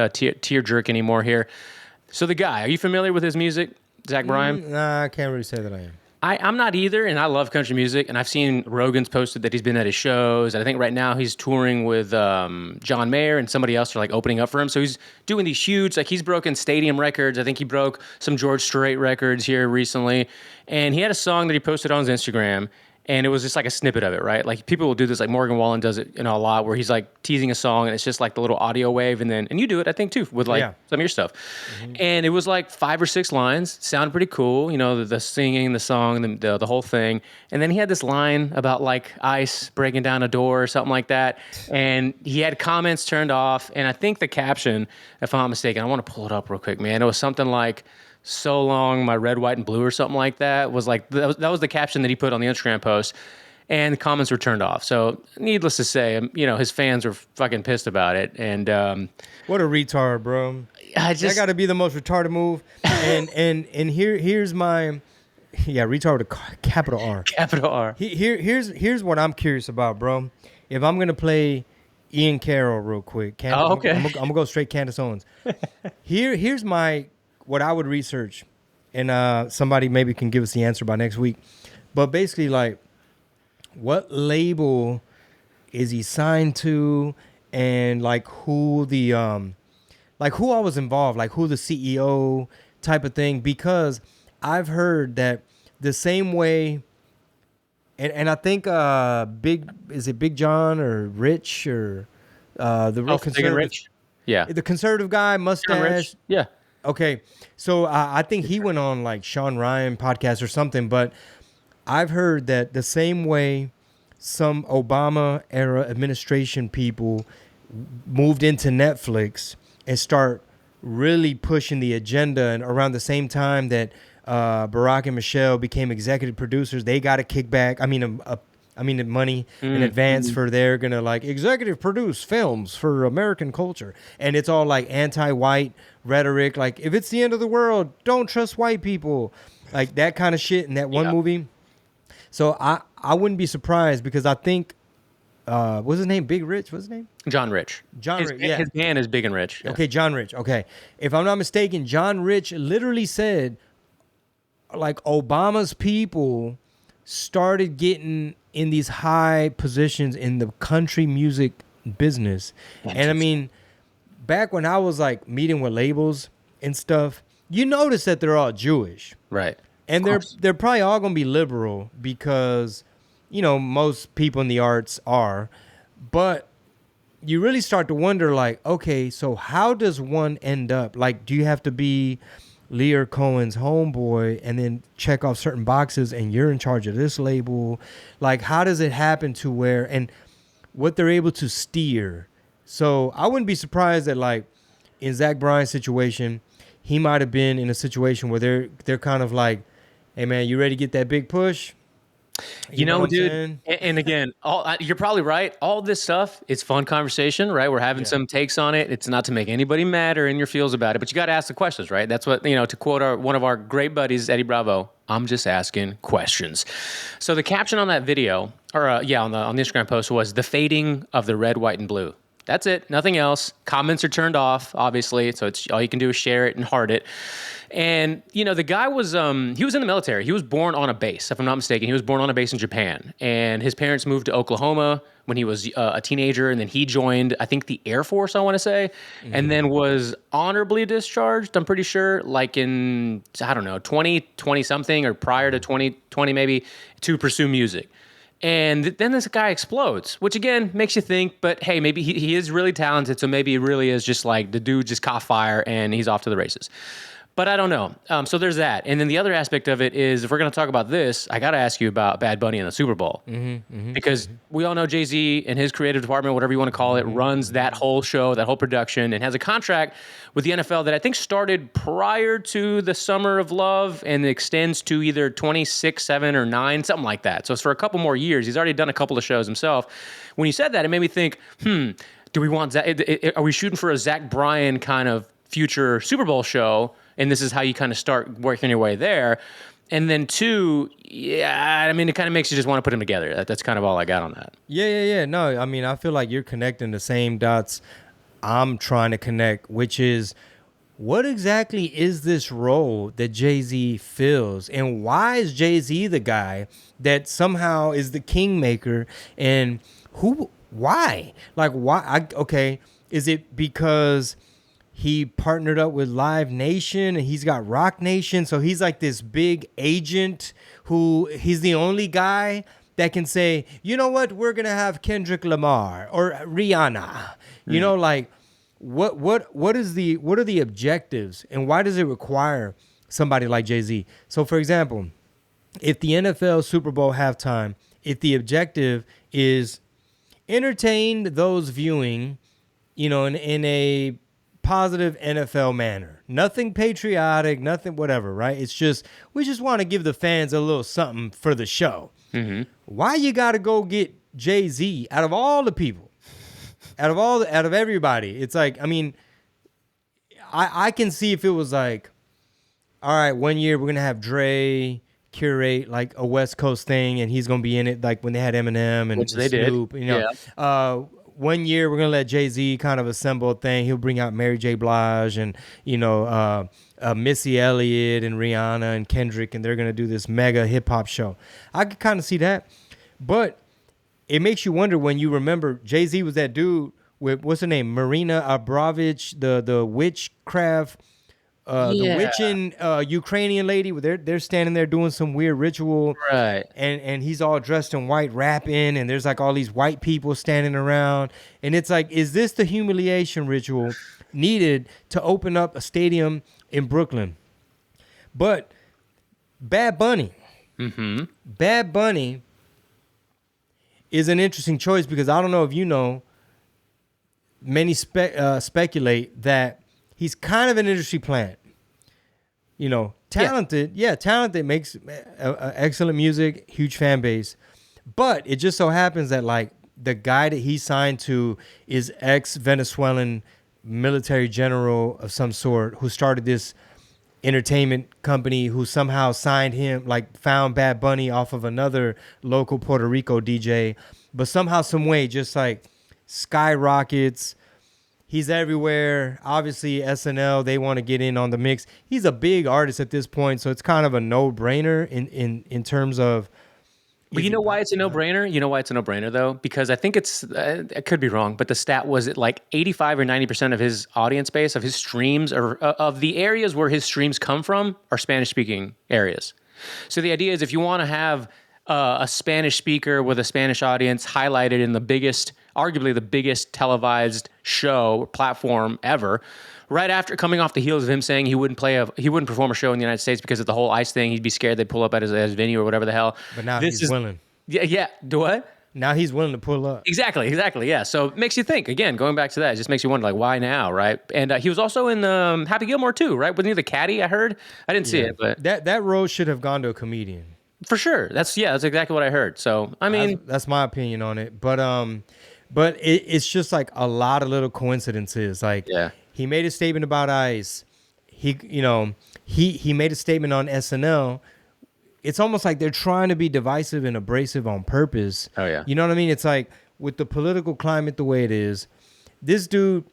tear jerk anymore here. So the guy, are you familiar with his music, Zach Bryan? Nah, I can't really say that I am. I'm not either, and I love country music, and I've seen Rogan's posted that he's been at his shows, and I think right now he's touring with John Mayer and somebody else are like opening up for him, so he's doing these huge, like he's broken stadium records. I think he broke some George Strait records here recently, and he had a song that he posted on his Instagram, and it was just like a snippet of it, right? Like people will do this, like Morgan Wallen does it, a lot, where he's like teasing a song, and it's just like the little audio wave, and you do it, I think, too, with like some of your stuff. Mm-hmm. And it was like 5 or 6 lines, sounded pretty cool, the singing, the song, the whole thing. And then he had this line about like ice breaking down a door or something like that, and he had comments turned off, and I think the caption, if I'm not mistaken, I want to pull it up real quick, man. It was something like, so long, my red, white, and blue, or something like that. Was like that was the caption that he put on the Instagram post, and the comments were turned off. So, needless to say, his fans were fucking pissed about it, and What a retard, bro. I That just got to be the most retarded move. And here's my retard with a capital R. capital R. Here's what I'm curious about, bro. If I'm gonna play Ian Carroll real quick, Okay. I'm gonna go straight Candace Owens. Here's my what I would research, and somebody maybe can give us the answer by next week. But basically, like, what label is he signed to, and like who the like who all was involved, like who the CEO type of thing, because I've heard that the same way, and I think Big John or Rich or the real Big and conservative, Rich. Yeah. the conservative guy, John mustache. Rich. Yeah. Okay, so I think he went on like Sean Ryan podcast or something, but I've heard that the same way some Obama era administration people moved into Netflix and start really pushing the agenda, and around the same time that Barack and Michelle became executive producers, they got a kickback. The money in advance for they're gonna like executive produce films for American culture, and it's all like anti-white rhetoric. Like, if it's the end of the world, don't trust white people, like that kind of shit in that one movie. So I wouldn't be surprised, because I think what's his name? Big Rich? What's his name? John Rich. His band is Big and Rich. Yeah. Okay, John Rich. Okay. If I'm not mistaken, John Rich literally said, like, Obama's people started getting in these high positions in the country music business. And I mean, back when I was like meeting with labels and stuff, you notice that they're all Jewish. Right. And they're probably all going to be liberal, because, most people in the arts are. But you really start to wonder, like, okay, so how does one end up? Like, do you have to be Lear Cohen's homeboy and then check off certain boxes and you're in charge of this label? Like, how does it happen to where, and what they're able to steer? So I wouldn't be surprised that, like, in Zach Bryan's situation, he might have been in a situation where they're kind of like, hey man, you ready to get that big push? You know, what I'm dude, saying? and again, you're probably right. All this stuff, it's fun conversation, right? We're having some takes on it. It's not to make anybody mad or in your feels about it, but you got to ask the questions, right? That's what, to quote one of our great buddies, Eddie Bravo, I'm just asking questions. So the caption on that video, or on the Instagram post, was the fading of the red, white, and blue. That's it. Nothing else. Comments are turned off, obviously. So it's all you can do is share it and heart it. And, the guy was, he was in the military. He was born on a base, if I'm not mistaken. He was born on a base in Japan. And his parents moved to Oklahoma when he was a teenager. And then he joined, I think, the Air Force, I want to say, and then was honorably discharged, I'm pretty sure, like in, I don't know, 20 something or prior to 2020 maybe, to pursue music. And then this guy explodes, which again makes you think, but hey, maybe he is really talented. So maybe it really is just like the dude just caught fire and he's off to the races. But I don't know. So there's that. And then the other aspect of it is, if we're going to talk about this, I got to ask you about Bad Bunny and the Super Bowl. Because we all know Jay-Z and his creative department, whatever you want to call it, runs that whole show, that whole production, and has a contract with the NFL that I think started prior to the Summer of Love and extends to either 26, 7, or 9, something like that. So it's for a couple more years. He's already done a couple of shows himself. When you said that, it made me think, do we want are we shooting for a Zach Bryan kind of future Super Bowl show? And this is how you kind of start working your way there. And then 2, it kind of makes you just want to put them together. That's kind of all I got on that. Yeah. No, I feel like you're connecting the same dots I'm trying to connect, which is, what exactly is this role that Jay-Z fills? And why is Jay-Z the guy that somehow is the kingmaker? And why? Like, why? Is it because he partnered up with Live Nation and he's got Rock Nation? So he's like this big agent who he's the only guy that can say, you know what, we're going to have Kendrick Lamar or Rihanna. Like, what are the objectives, and why does it require somebody like Jay-Z? So for example, if the NFL Super Bowl halftime, if the objective is entertain those viewing, in a positive NFL manner. Nothing patriotic, nothing whatever, right? It's just we just want to give the fans a little something for the show. Mm-hmm. Why you got to go get Jay-Z out of all the people? Out of everybody. It's like, I mean, I can see if it was like, all right, one year we're going to have Dre curate like a West Coast thing and he's going to be in it like when they had Eminem and Which they Snoop, did. you know. One year we're going to let Jay-Z kind of assemble a thing. He'll bring out Mary J. Blige and, you know, Missy Elliott and Rihanna and Kendrick, and they're going to do this mega hip-hop show. I could kind of see that. But it makes you wonder when you remember Jay-Z was that dude with, what's her name, Marina Abramovich, the witchcraft, the witching Ukrainian lady. They're standing there doing some weird ritual, Right? and he's all dressed in white, rapping, and there's like all these white people standing around, and it's like, is this the humiliation ritual needed to open up a stadium in Brooklyn? But Bad Bunny, Bad Bunny is an interesting choice because I don't know if you know. Many speculate that he's kind of an industry plant. You know, talented, talented, makes excellent music, huge fan base. But it just so happens that like the guy that he signed to is ex-Venezuelan military general of some sort who started this entertainment company who somehow signed him, like found Bad Bunny off of another local Puerto Rico DJ, but somehow, some way, just like skyrockets. He's everywhere. Obviously, SNL, they want to get in on the mix. He's a big artist at this point, so it's kind of a no-brainer in terms of. But you know why it's a no-brainer? You know why it's a no-brainer, though? Because I think it's, I could be wrong, but the stat was it like 85 or 90% of his audience base, of his streams, or of the areas where his streams come from, are Spanish-speaking areas. So the idea is if you want to have a Spanish speaker with a Spanish audience highlighted in the biggest, arguably the biggest televised show or platform ever, right after coming off the heels of him saying he wouldn't perform a show in the United States because of the whole ICE thing, he'd be scared they'd pull up at his venue or whatever the hell. But now he's willing. Yeah. Do what? Now he's willing to pull up. Exactly. Yeah. So it makes you think. Again, going back to that, it just makes you wonder, like, why now, right? And he was also in Happy Gilmore too, right? Wasn't he the caddy? I heard. I didn't see it, but that role should have gone to a comedian. For sure. That's exactly what I heard. So, I mean, that's my opinion on it. But it's just like a lot of little coincidences. Like, he made a statement about ICE. He made a statement on SNL. It's almost like they're trying to be divisive and abrasive on purpose. Oh yeah. You know what I mean? It's like with the political climate the way it is, this dude,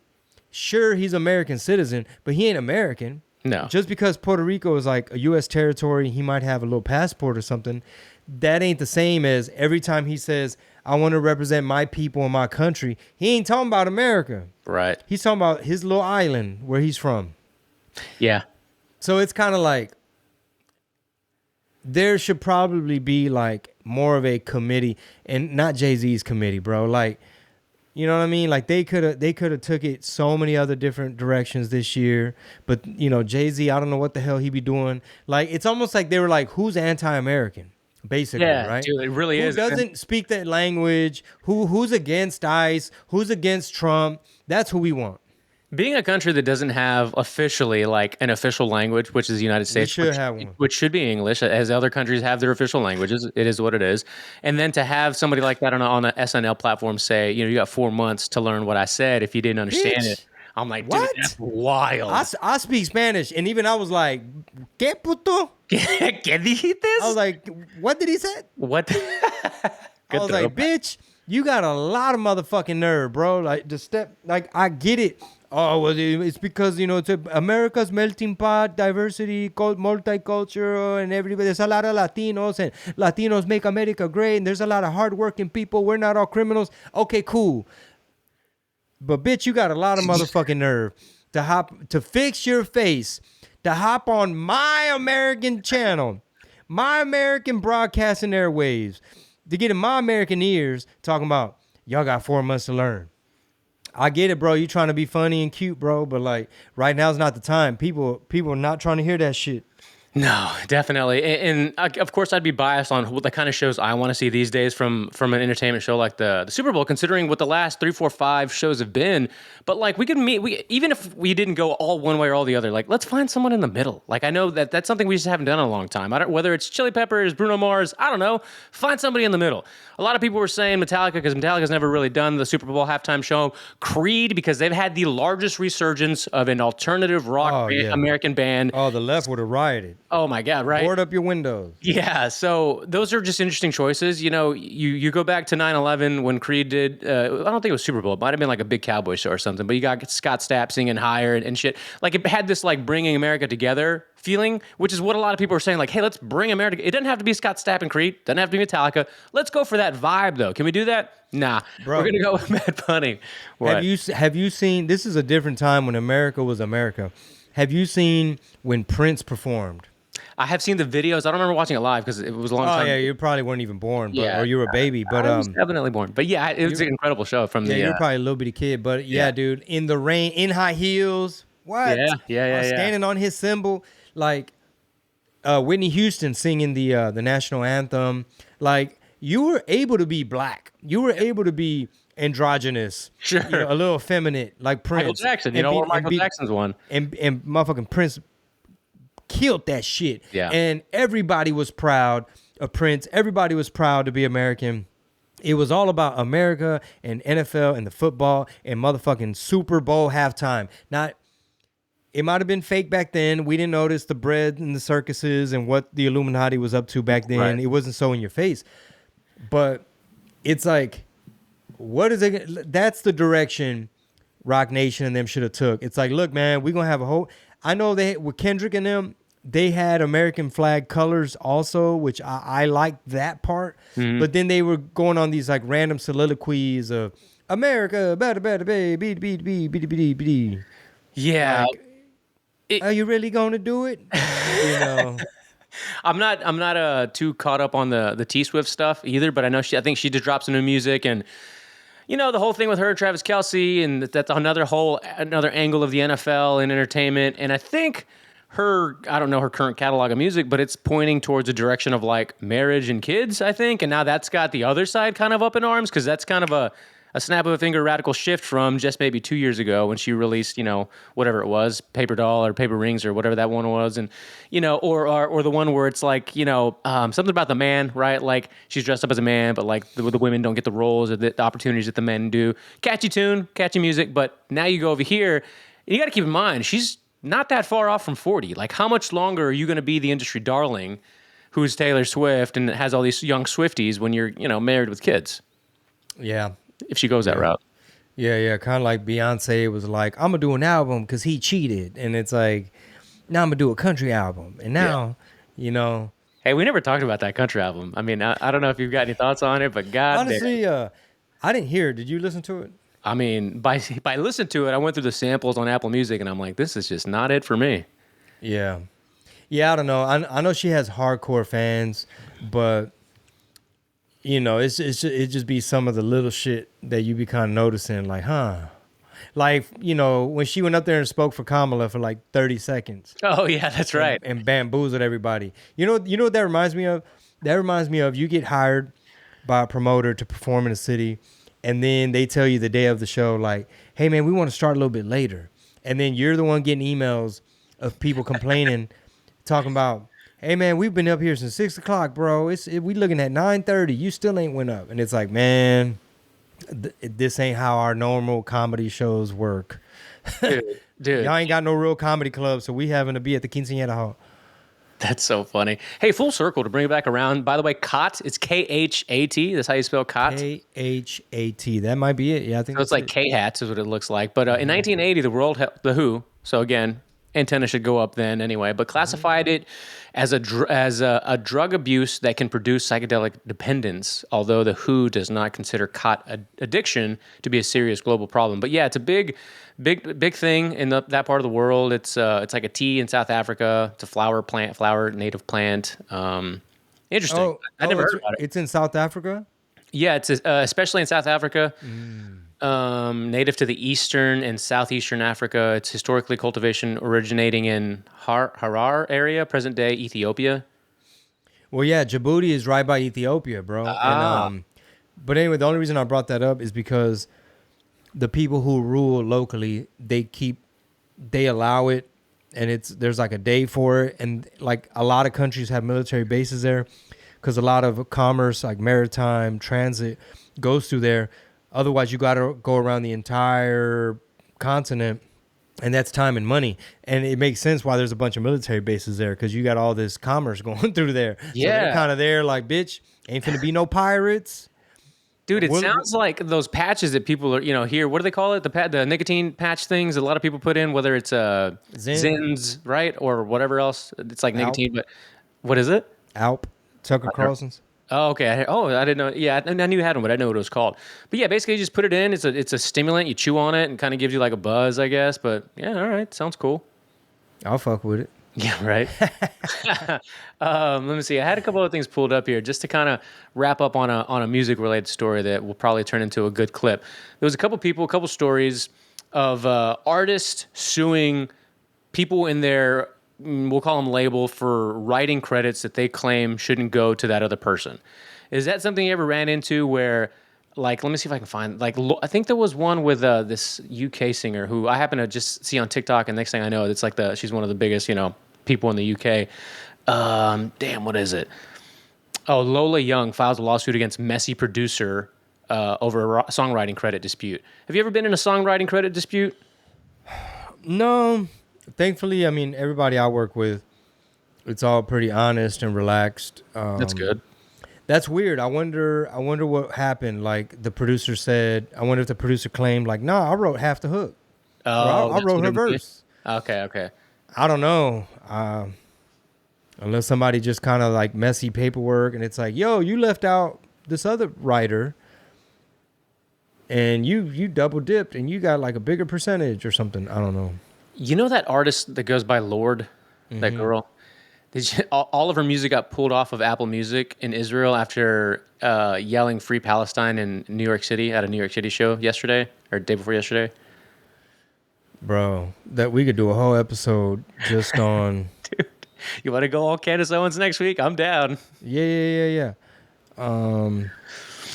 sure, he's American citizen, but he ain't American. No. Just because Puerto Rico is like a U.S. territory, he might have a little passport or something. That ain't the same as every time he says, I want to represent my people and my country. He ain't talking about America. Right. He's talking about his little island where he's from. Yeah. So it's kind of like there should probably be like more of a committee, and not Jay-Z's committee, bro. Like, you know what I mean? Like they could have took it so many other different directions this year. But, you know, Jay-Z, I don't know what the hell he be doing. Like, it's almost like they were like, who's anti-American? Basically, right? Dude, it really is. Who doesn't speak that language? Who's against ICE? Who's against Trump? That's who we want. Being a country that doesn't have officially like an official language, which is the United States, should have one. Which should be English, as other countries have their official languages. It is what it is. And then to have somebody like that on an SNL platform say, you know, you got 4 months to learn what I said if you didn't understand it. I'm like, what? Dude, that's wild. I speak Spanish, and even I was like, ¿Qué puto? ¿Qué dijiste? I was like, what did he say? What? I was like, bitch, you got a lot of motherfucking nerve, bro. Like, I get it. Oh, well, it's because, you know, it's America's melting pot, diversity, multicultural, and everybody. There's a lot of Latinos, and Latinos make America great, and there's a lot of hardworking people. We're not all criminals. Okay, cool. But, bitch, you got a lot of motherfucking nerve to fix your face, to hop on my American channel, my American broadcasting airwaves, to get in my American ears talking about, y'all got 4 months to learn. I get it, bro. You trying to be funny and cute, bro, but like right now's not the time. People are not trying to hear that shit. No, definitely, and of course, I'd be biased on what the kind of shows I want to see these days from an entertainment show like the Super Bowl, considering what the last 3, 4, 5 shows have been. But like, we could meet, we even if we didn't go all one way or all the other, like let's find someone in the middle. Like I know that that's something we just haven't done in a long time. I don't whether it's Chili Peppers, Bruno Mars, I don't know. Find somebody in the middle. A lot of people were saying Metallica because Metallica's never really done the Super Bowl halftime show. Creed because they've had the largest resurgence of an alternative rock Oh yeah. American band. Oh, the left would have rioted. Oh my God, right? Board up your windows. Yeah, so those are just interesting choices. You know, you go back to 9/11 when Creed did, I don't think it was Super Bowl. It might have been like a big cowboy show or something, but you got Scott Stapp singing Higher and shit. Like it had this like bringing America together feeling, which is what a lot of people are saying. Like, hey, let's bring America. It doesn't have to be Scott Stapp and Creed. Doesn't have to be Metallica. Let's go for that vibe though. Can we do that? Nah, Bro. we're going to go with Mad Bunny. What? Have you seen, this is a different time when America was America. Have you seen when Prince performed? I have seen the videos. I don't remember watching it live because it was a long Oh time. yeah, you probably weren't even born, but, Yeah. or you were a baby. But I was definitely born. But yeah, it was an incredible show from yeah, the. you're probably a little bitty kid. But yeah, dude, in the rain, in high heels, what? Yeah. Standing on his cymbal, like Whitney Houston singing the national anthem. Like you were able to be black. You were able to be androgynous. Sure. You know, a little effeminate, like Prince. Michael Jackson. You And know be- where and Michael be- Jackson's one. And motherfucking Prince killed that shit. Yeah. And everybody was proud of Prince. Everybody was proud to be American. It was all about America and NFL and the football and motherfucking Super Bowl halftime. Not, it might have been fake back then. We didn't notice the bread and the circuses and what the Illuminati was up to back then. Right. It wasn't so in your face. But it's like, what is it? That's the direction Rock Nation and them should have took. It's like, look, man, we're going to have a whole, I know they, with Kendrick and them, they had American flag colors also, which I liked that part. Mm-hmm. But then they were going on these like random soliloquies of America, better, be. Yeah. Are you really going to do it? You know, I'm not too caught up on the T Swift stuff either, but I think she just dropped some new music, and you know the whole thing with her and Travis Kelce, and that's another angle of the NFL and entertainment. And I think I don't know her current catalog of music, but it's pointing towards a direction of like marriage and kids, I think. And now that's got the other side kind of up in arms, because that's kind of a snap of a finger radical shift from just maybe 2 years ago when she released, you know, whatever it was, Paper Doll or Paper Rings or whatever that one was. And, you know, or the one where it's like, you know, something about the man, right? Like she's dressed up as a man, but like the women don't get the roles or the opportunities that the men do. Catchy tune, catchy music. But now you go over here and you got to keep in mind, she's not that far off from 40. Like how much longer are you going to be the industry darling who's Taylor Swift and has all these young Swifties when you're, you know, married with kids? yeah. If she goes that route. Yeah. Kind of like Beyonce was like, I'm going to do an album because he cheated. And it's like, now I'm going to do a country album. And now, you know. Hey, we never talked about that country album. I mean, I don't know if you've got any thoughts on it, but God Honestly, I didn't hear it. Did you listen to it? I mean, by listening to it, I went through the samples on Apple Music, and I'm like, this is just not it for me. Yeah. Yeah, I don't know. I know she has hardcore fans, but you know, it just be some of the little shit that you be kind of noticing, like, huh? Like, you know, when she went up there and spoke for Kamala for like 30 seconds. Oh yeah, that's right. And bamboozled everybody. You know what that reminds me of? That reminds me of you get hired by a promoter to perform in a city, and then they tell you the day of the show, like, hey man, we want to start a little bit later. And then you're the one getting emails of people complaining, talking about, hey man, we've been up here since 6 o'clock, bro. We looking at 9:30. You still ain't went up. And it's like, man, this ain't how our normal comedy shows work. Dude, Y'all ain't got no real comedy club, so we having to be at the Quinceañera Hall. that's so funny. Hey, full circle to bring it back around. By the way, Khat, it's Khat. That's how you spell Khat. Khat. That might be it. Yeah, I think So it's like K-hats is what it looks like. But in 1980, the Who, so again, antenna should go up then anyway, but classified it as a drug abuse that can produce psychedelic dependence, although the WHO does not consider khat addiction to be a serious global problem. But yeah, it's a big thing in that part of the world. It's like a tea in South Africa. It's a flower native plant. Interesting. I never heard about it. It's in South Africa? Yeah, it's especially in South Africa. Native to the eastern and southeastern Africa. It's historically cultivation originating in Harar area, present day Ethiopia. Well, yeah, Djibouti is right by Ethiopia, bro. And Ah, but anyway, the only reason I brought that up is because the people who rule locally, they allow it, and there's like a day for it, and like a lot of countries have military bases there, because a lot of commerce, like maritime transit, goes through there. Otherwise, you got to go around the entire continent, and that's time and money. And it makes sense why there's a bunch of military bases there, because you got all this commerce going through there. So they're yeah. kind of there like, bitch, ain't finna be no pirates. Dude, it We'll- sounds like those patches that people are, here. What do they call it? The nicotine patch things that a lot of people put in, whether it's Zen, Zins, right, or whatever else. It's like Alp, nicotine, but what is it? Alp, Tucker Carlson's. Oh, okay. I didn't know. Yeah, I knew you had one, but I didn't know what it was called. But yeah, basically, you just put it in. It's a stimulant. You chew on it and kind of gives you like a buzz, I guess. But yeah, all right, sounds cool. I'll fuck with it. Yeah, right. Let me see. I had a couple of things pulled up here just to kind of wrap up on a music related story that will probably turn into a good clip. There was a couple stories of artists suing people in their we'll call them label for writing credits that they claim shouldn't go to that other person. Is that something you ever ran into where? Like, let me see if I can find. Like, I think there was one with this UK singer who I happen to just see on TikTok, and next thing I know, it's like she's one of the biggest, people in the UK. Damn, what is it? Oh, Lola Young files a lawsuit against Messy producer over a songwriting credit dispute. Have you ever been in a songwriting credit dispute? No, thankfully, I mean, everybody I work with, it's all pretty honest and relaxed. That's good. That's weird. I wonder what happened. Like the producer said, I wonder if the producer claimed like, nah, I wrote half the hook. Or Oh, I that's wrote what her it means? verse. Okay. I don't know. Unless somebody just kind of like messy paperwork and it's like, yo, you left out this other writer and you double dipped and you got like a bigger percentage or something. I don't know. You know that artist that goes by Lord, that girl? All of her music got pulled off of Apple Music in Israel after yelling "Free Palestine" in New York City at a New York City show yesterday or day before yesterday. Bro, that we could do a whole episode just on Dude, you want to go all Candace Owens next week? I'm down. yeah.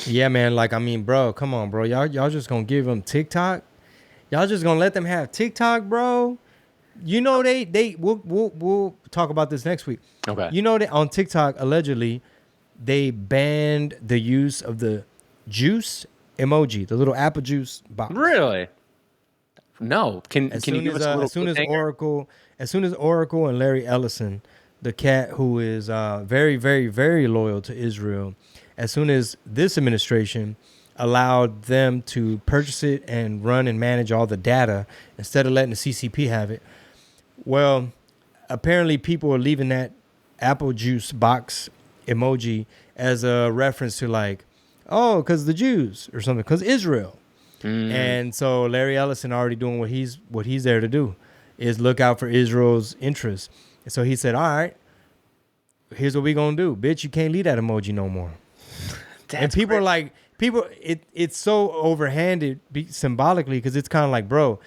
Yeah, man, like I mean, bro, come on, bro. Y'all just gonna give them TikTok? Y'all just gonna let them have TikTok, bro? You know we'll talk about this next week. Okay. You know that on TikTok allegedly they banned the use of the juice emoji, the little apple juice box. Really? No. Can you give us a little as soon as cliffhanger? Oracle and Larry Ellison, the cat who is very, very, very loyal to Israel, as soon as this administration allowed them to purchase it and run and manage all the data instead of letting the CCP have it, well, apparently people are leaving that apple juice box emoji as a reference to like, oh, because the Jews or something, because Israel. And so Larry Ellison already doing what he's there to do, is look out for Israel's interests. And so he said, all right, here's what we gonna do, bitch. You can't leave that emoji no more. And people are like, it's so overhanded symbolically because it's kind of like, bro,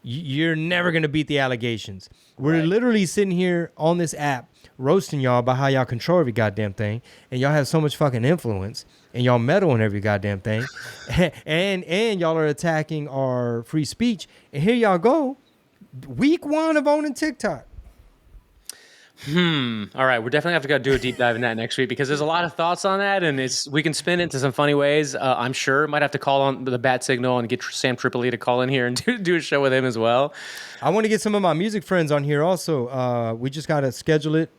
you're never gonna beat the allegations. We're literally sitting here on this app roasting y'all about how y'all control every goddamn thing, and y'all have so much fucking influence, and y'all meddle in every goddamn thing, and y'all are attacking our free speech. And here y'all go, week one of owning TikTok. All right, we're definitely have to go do a deep dive in that next week because there's a lot of thoughts on that, and we can spin it into some funny ways. I'm sure might have to call on the Bat Signal and get Sam Tripoli to call in here and do a show with him as well. I want to get some of my music friends on here also. We just got to schedule it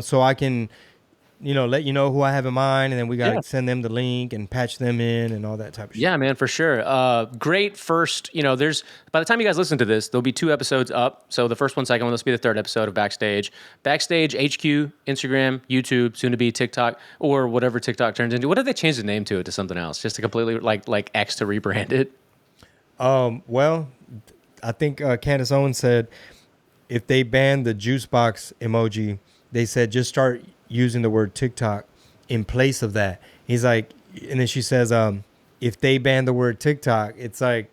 so I can, let you know who I have in mind, and then we got to send them the link and patch them in and all that type of shit. Yeah, man, for sure. Great first, there's, by the time you guys listen to this, there'll be 2 episodes up. So the first one, second one, this will be the 3rd episode of Backstage. Backstage HQ, Instagram, YouTube, soon to be TikTok, or whatever TikTok turns into. What if they change the name to it to something else? Just to completely, like X to rebrand it? Well, I think Candace Owens said if they ban the juice box emoji, they said just start using the word TikTok in place of that. He's like, and then she says, if they ban the word TikTok, it's like,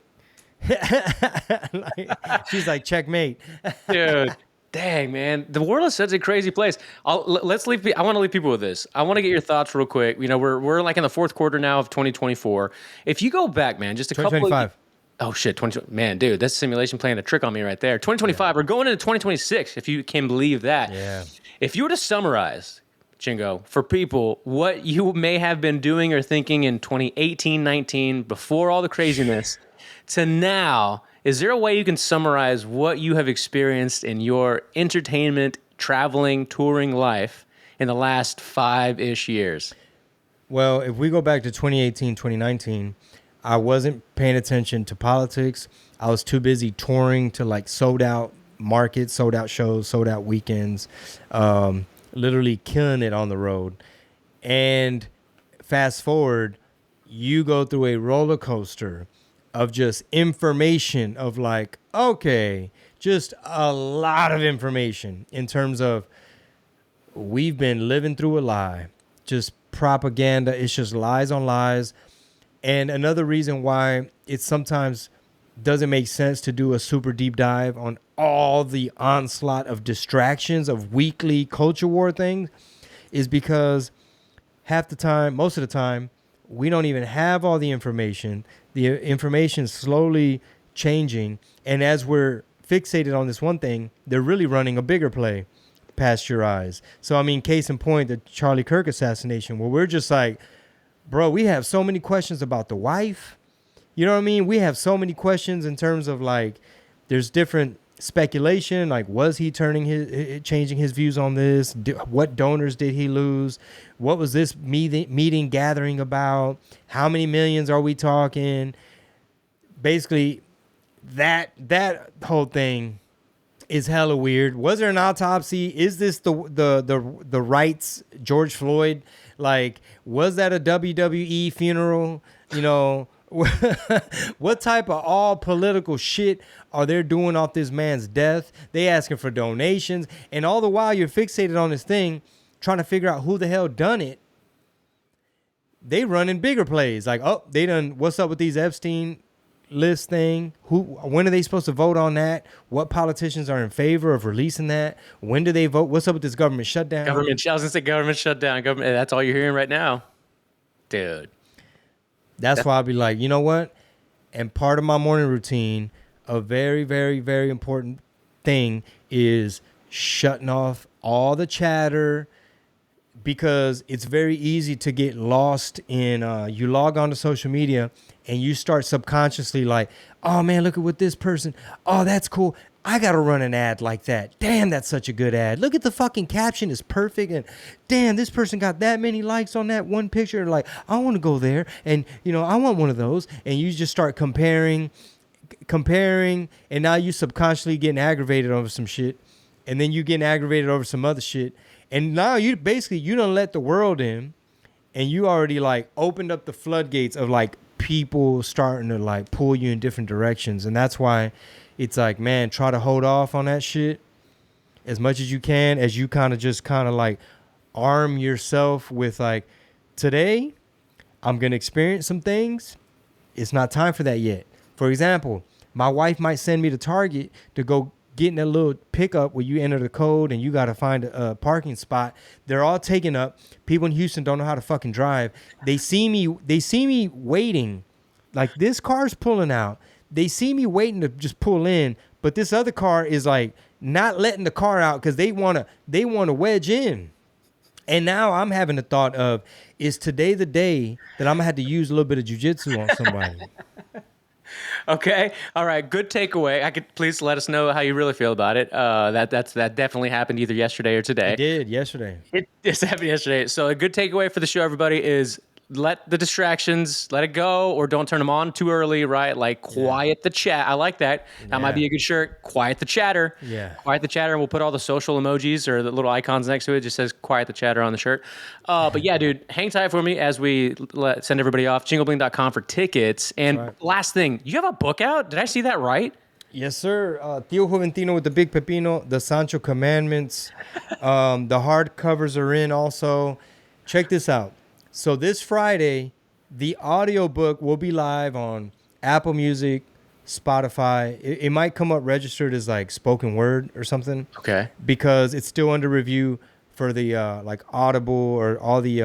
she's like, checkmate. Dude. Dang, man, the world is such a crazy place. Let's leave. I want to leave people with this. I want to get your thoughts real quick. You know, we're like in the fourth quarter now of 2024. If you go back, man, just a couple. 2025. Oh shit, 20. Man, dude, that's simulation playing a trick on me right there. 2025. We're going into 2026. If you can believe that. Yeah. If you were to summarize, Chingo, for people, what you may have been doing or thinking in 2018, 19, before all the craziness, to now. Is there a way you can summarize what you have experienced in your entertainment, traveling, touring life in the last 5-ish years? Well, if we go back to 2018, 2019, I wasn't paying attention to politics. I was too busy touring to like sold out markets, sold out shows, sold out weekends, literally killing it on the road. And fast forward, you go through a roller coaster of just information of like, okay, just a lot of information in terms of we've been living through a lie, just propaganda. It's just lies on lies. And another reason why it sometimes doesn't make sense to do a super deep dive on all the onslaught of distractions of weekly culture war things is because half the time, most of the time, we don't even have all the information. The information is slowly changing. And as we're fixated on this one thing, they're really running a bigger play past your eyes. So, I mean, case in point, the Charlie Kirk assassination, where we're just like, bro, we have so many questions about the wife. You know what I mean? We have so many questions in terms of like, there's different speculation, like was he changing his views on this? What donors did he lose? What was this meeting gathering about? How many millions are we talking? Basically, that whole thing is hella weird. Was there an autopsy? Is this the rights George Floyd? Like, was that a WWE funeral? You know, what type of all political shit are they doing off this man's death? They asking for donations, and all the while you're fixated on this thing, trying to figure out who the hell done it. They running bigger plays, like, oh, they done. What's up with these Epstein list thing? When are they supposed to vote on that? What politicians are in favor of releasing that? When do they vote? What's up with this government shutdown? I was gonna say government shutdown. Government. That's all you're hearing right now, dude. That's why I'll be like, you know what? And part of my morning routine, a very, very, very important thing is shutting off all the chatter, because it's very easy to get lost in, you log on to social media and you start subconsciously like, oh man, look at what this person, oh, that's cool. I got to run an ad like that. Damn, that's such a good ad. Look at the fucking caption, is perfect. And damn, this person got that many likes on that one picture. Like, I want to go there. And, you know, I want one of those. And you just start comparing. And now you subconsciously getting aggravated over some shit. And then you getting aggravated over some other shit. And now you don't let the world in. And you already like opened up the floodgates of like people starting to like pull you in different directions. And that's why it's like, man, try to hold off on that shit as much as you can, as you kind of like arm yourself with like, today I'm going to experience some things. It's not time for that yet. For example, my wife might send me to Target to go get in that little pickup where you enter the code and you got to find a parking spot. They're all taken up. People in Houston don't know how to fucking drive. They see me waiting. Like, this car's pulling out. They see me waiting to just pull in, but this other car is like not letting the car out because they want to wedge in. And now I'm having the thought of, is today the day that I'm gonna have to use a little bit of jujitsu on somebody? Okay. All right. Good takeaway. Please let us know how you really feel about it. That definitely happened either yesterday or today. It did yesterday. It just happened yesterday. So a good takeaway for the show, everybody, is let the distractions, let it go, or don't turn them on too early, right? Like, quiet the chat. I like that. That might be a good shirt. Quiet the chatter. Yeah. Quiet the chatter, and we'll put all the social emojis or the little icons next to it. It just says quiet the chatter on the shirt. But yeah, dude, hang tight for me as we send everybody off. ChingoBling.com for tickets. And last thing, you have a book out? Did I see that right? Yes, sir. Tío Juventino with the Big Pepino, the Sancho Commandments. The hardcovers are in also. Check this out. So this Friday, The audiobook will be live on Apple Music, Spotify. It might come up registered as like spoken word or something. Okay. Because it's still under review for the like Audible or all the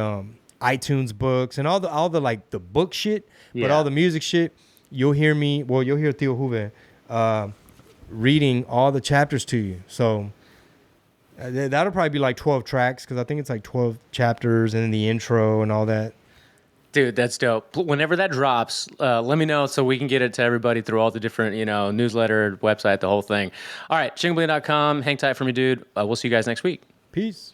iTunes books and all the like the book shit, but Yeah. all the music shit, you'll hear Theo Juve reading all the chapters to you. So that'll probably be like 12 tracks because I think it's like 12 chapters and then the intro and all that. Dude, that's dope. Whenever that drops, let me know so we can get it to everybody through all the different, newsletter, website, the whole thing. All right, chingobling.com. Hang tight for me, dude. We'll see you guys next week. Peace.